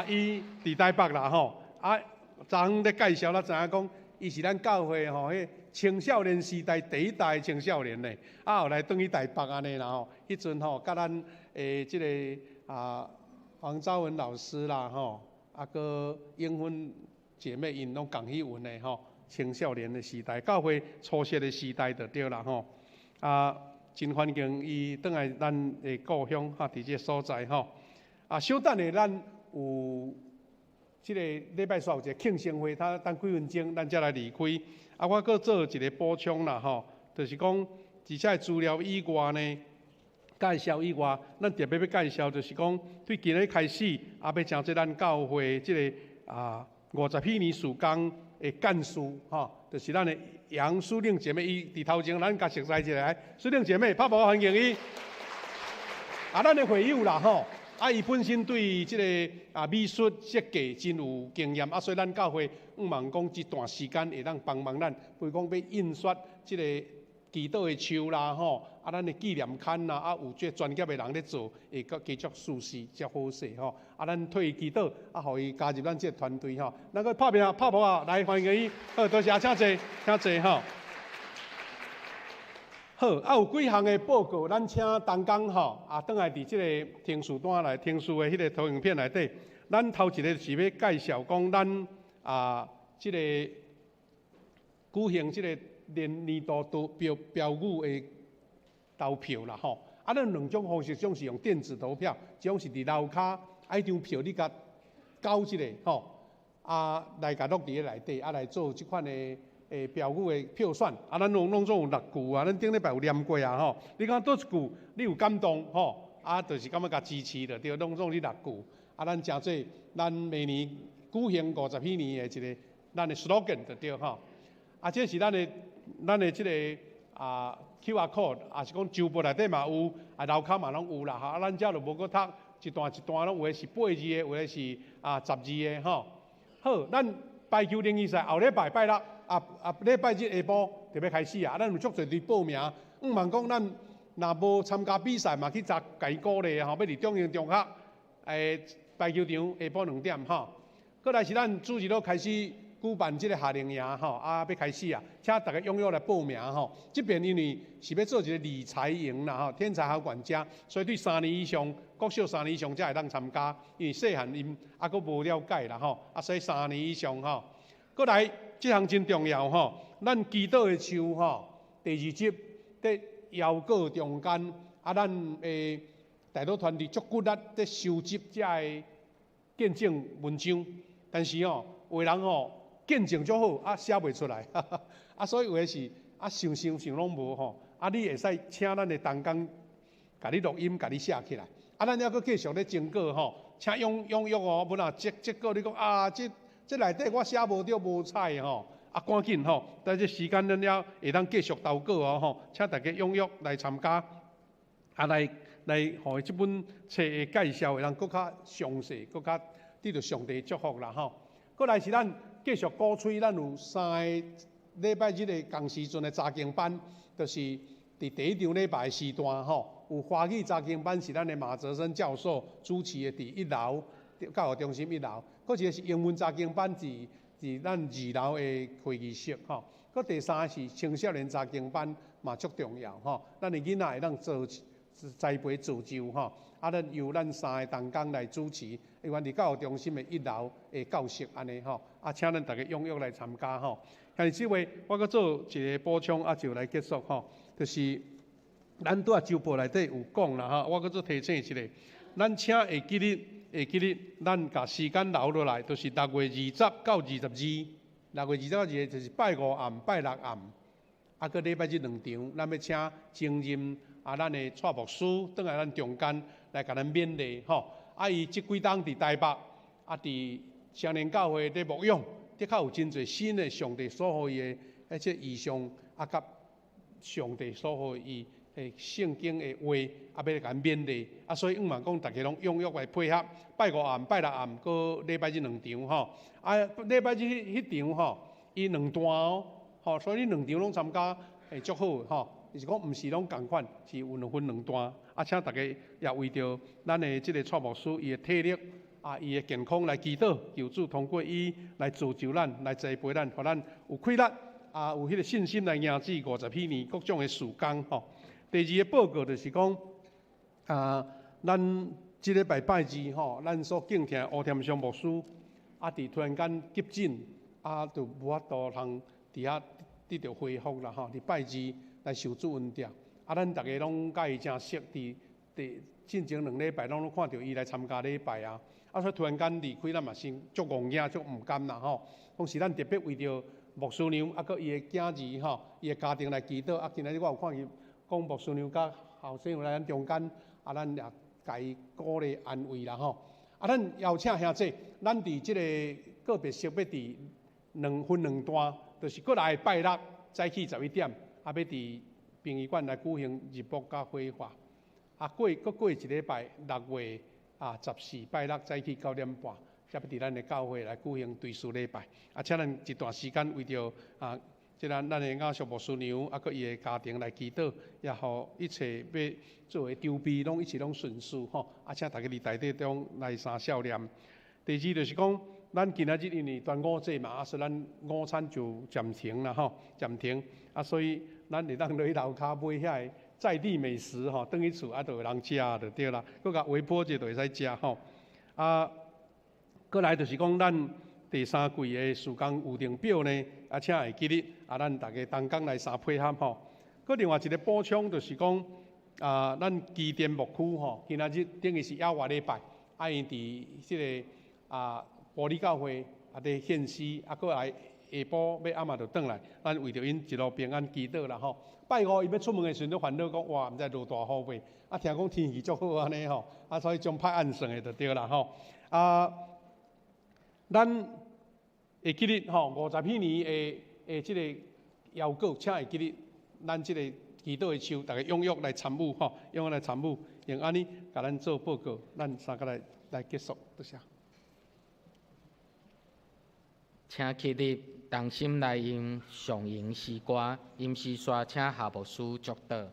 伊伫台北啦吼，昨昏咧介绍，咱知影讲，伊是咱教会吼迄。青少年时代第一代青少年呢，后来转去台北安尼啦吼，迄阵吼，甲咱即个黄昭文老师啦吼，个英芬姐妹因拢共迄运的吼，青少年的时代，教会初设的时代就对啦吼，真欢迎伊转来咱的故乡伫这个所在吼，小等下咱有即个礼拜三有一个庆生会，等几分钟咱才来离开。我搁做一个补充啦吼，就是讲，而且资料以外呢，介绍以外，咱特别要介绍，就是讲，对今日开始，要请这咱教会即个50几年事工的干事吼，就是咱的杨淑玲姐妹，伊伫头前咱甲熟悉一下，淑玲姐妹，拍拍欢迎伊。咱的会友啦吼。伊本身对即个美术设计真有经验，所以咱教会望讲一段时间会当帮忙咱，比如讲要印刷即个祈祷的树啦吼，咱的纪念刊啦，有这专业的人咧做，会继续舒适较好势吼。咱退祈祷，互伊加入咱这个团队吼。咱个拍片拍拍啊，来欢迎伊，好，多谢，请坐，请坐吼。好，有几项的报告，咱请同工吼，转来伫即个听书单来听书的迄个投影片内底，咱头一个是要介绍讲咱即个举行即个年度标语的投票啦吼。咱两种方式，一种是用电子投票，一种是伫楼骹一张票你甲交一个吼，来甲录伫咧内底，来做即款的。标语的票选，咱拢总有6句咱顶礼拜有念过吼。你讲倒一句，你有感动吼，就是感觉甲支持着，对，拢总你6句。咱诚做咱明年举行50几年的一个咱的 slogan 就对吼。这是咱的即个QR code， 是讲周报内底嘛有，楼骹嘛拢有啦。咱遮就无搁读一段一段，拢有的是8字的，有的是10字的吼。好，咱排球联谊赛后礼拜拜六。礼拜日下晡就要开始咱有足侪队报名。望讲咱若无参加比赛嘛，去甲伊鼓励吼，要伫中英中学排球场下晡2点吼。过来是咱主日都开始举办即个夏令营吼，要开始请大家踊跃来报名吼。这边因为是要做一个理财营啦吼，天才好管家，所以对3年以上国小3年以上才会当参加，因为细汉因阁无了解啦吼，所以3年以上吼。过来，这项真重要吼，咱祈祷的树吼，第2集在邀稿中间，咱大陆团队足骨力在收集这个见证文章，但是有的人见证足好，写袂出来，所以有的是想拢无你会使请咱的同工，甲你录音，甲你写起来。咱还阁继续咧经过请踊跃不然结果你讲这内底我写无着无彩赶紧但这时间咱了会当继续投稿请大家踊跃来参加，来互即本册的介绍会当更较详细，更较得到上帝祝福啦过来是咱继续鼓吹，咱有3个礼拜日的同时阵的查经班，就是伫第1场礼拜的时段有华语查经班是咱的马泽生教授主持的，伫1楼教育中心1楼。佫一个是英文查经班，伫咱2楼的会议室佫第3个是青少年查经班嘛，足重要咱的囡仔会当栽培自救咱由咱3个同工来主持，因为伫教育中心的1楼的教室安尼请咱大家踊跃来参加但是即位我佫做一个补充就来结束就是咱拄周报内底有讲啦我佫做提醒一下，咱请下几日咱甲时间留落来，就是6月20到22，6月20到22就是拜5暗、拜6暗，佫礼拜日2场，咱要请正任咱的蔡牧师倒来咱中间来甲咱勉励伊即几冬伫台北伫青年教会咧牧养，的确有真侪新的上帝所予伊的即异象甲上帝所予伊圣经的话要来甲咱勉励所以嘛讲大家拢踊跃来配合，拜5暗、拜6暗，佮礼拜日2场礼拜日迄场伊2段所以你2场拢参加足好就是讲毋是拢共款，是有分2段请大家也为着咱的即个蔡牧师伊的体力伊的健康来祈祷，求主通过伊来造就咱，来栽培咱，互咱有气力有迄个信心来迎接50彼年各种的事工第2个报告就是讲咱即礼拜拜2咱所敬听乌添祥牧师伫突然间急诊就无法度通伫遐得到恢复啦伫拜2来受主恩典咱大家拢甲伊真熟伫进前2礼拜拢看到伊来参加礼拜所以突然间离开咱嘛是足戆硬足毋甘啦当时咱特别为着牧师娘佮伊的囝儿伊的家庭来祈祷今仔日我有看伊讲牧师娘甲后生有来咱中间咱也甲伊鼓励安慰啦咱邀请兄弟，咱伫即个个别设备伫分2段，就是过来拜6早起11点要伫殡仪馆来举行日报甲火化过一礼拜6月14拜6早起9点半，才要伫咱的教会来举行追思礼拜请咱一段时间为着即咱的雅俗牧师娘佮伊的家庭来祈祷，也互一切要作为筹备拢一切拢顺遂请大家伫内底中来三笑念。第2就是讲，咱今仔日因为端午节嘛所以咱午餐就暂停啦暂停所以咱会当落去楼骹买遐个在地美食转去厝就有人食就对啦，佮甲微波者就会使食过来就是讲咱第3季的事工预定表呢请会记得咱大家同工来相配合佮另外一个补充就是讲咱基甸牧区今仔日等于是野外礼拜因伫即个玻璃教会伫献诗佮来下晡要暗嘛就转来，咱为着因一路平安祈祷啦拜5伊要出门的时阵，都烦恼讲哇，毋知落大雨袂听讲天气足好安尼所以将歹按算的就对啦咱会记得50彼年的即个邀稿，请会记得咱即个祈祷的手，大家踊跃来参与踊跃来参与，用安尼甲咱做报告，咱三个来结束，多谢。请起立，同心来吟上吟诗歌，吟诗刷请夏牧师祝祷。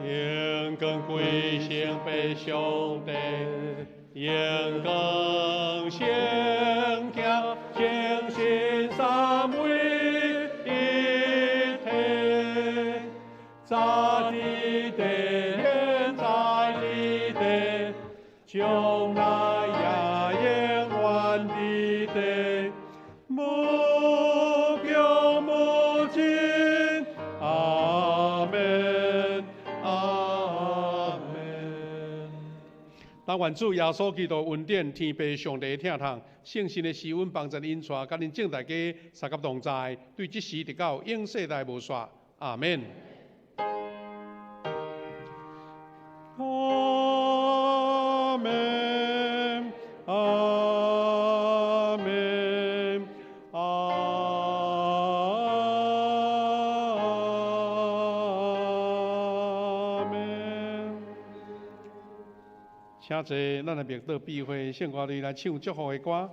应更归献俾上帝，应更献条诚心三位一体，在地的在地的，将来也但愿主耶稣基督恩典、天父上帝的疼痛、圣神的施恩帮助因带，甲恁众大家三甲同在，对即时直到永世代无煞。阿免。阿免。阿免。阿免。请坐，咱来默祷避讳圣歌里来唱祝福的歌。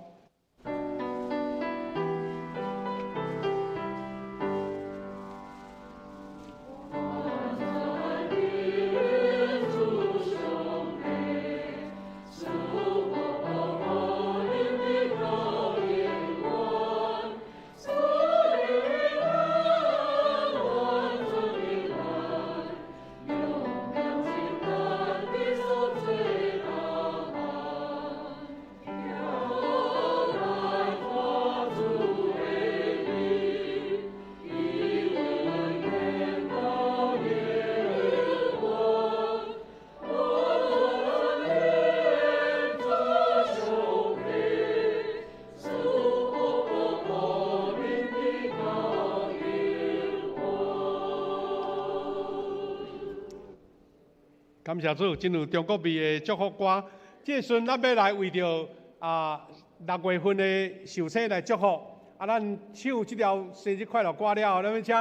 感谢主，进入中国味的祝福歌。这阵咱要来为着6月份的寿星来祝福。咱唱这条生日快乐歌了后，咱要请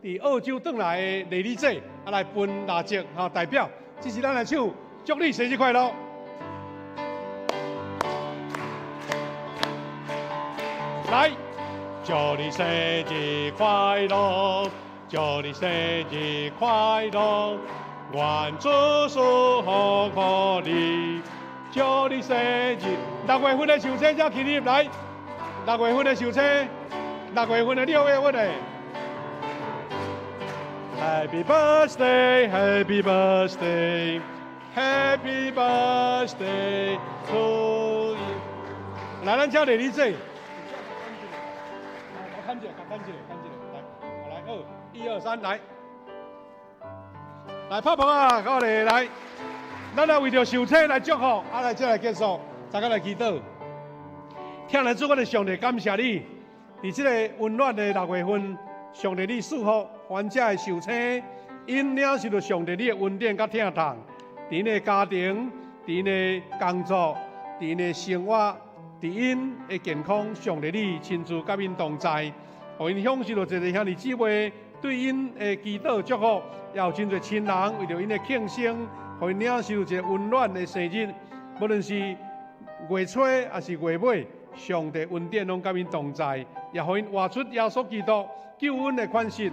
伫澳洲转来的李丽姐来分蜡烛代表。这是咱来唱祝你生日快乐。来，祝你生日快乐，祝你生日快乐。愿主祝福你，祝你生日。6月份的寿星才起立来，6月份的寿星，6月份的6月份的。Happy birthday, Happy birthday, Happy birthday to you。来，咱请李丽姐。看一下，来，好，1、2、3，来。来拍棚啊！到嚟来，咱来为着寿星来祝福，来再来结束，大家来祈祷。听来主我的上帝，感谢你，伫这个温暖的6月份，上帝你祝福患者的寿星，因领受到上帝你的恩典甲疼痛，伫因的家庭，伫因的工作，伫因的生活，伫因的健康，上帝你亲自甲因同在，互因享受到一个兄弟姊妹对因的祈祷祝福。也有真侪亲人为着因的庆生，互因领受一个温暖的生日。无论是月初还是月尾，上帝恩典拢甲因同在，也互因活出耶稣基督救恩的款式，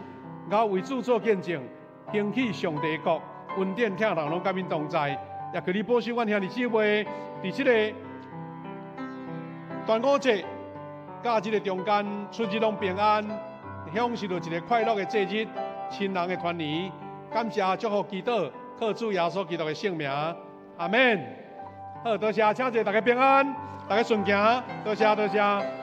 然后为主做见证，兴起上帝的国，恩典疼痛拢甲因同在。也求你保守阮兄弟姊妹，伫这个端午节，甲这个中间春节拢平安，享受到一个快乐的节日，亲人的团圆。感谢祝福祈祷，靠主耶稣基督的圣名，阿免。好，多谢，请谢大家平安，大家顺行，多谢。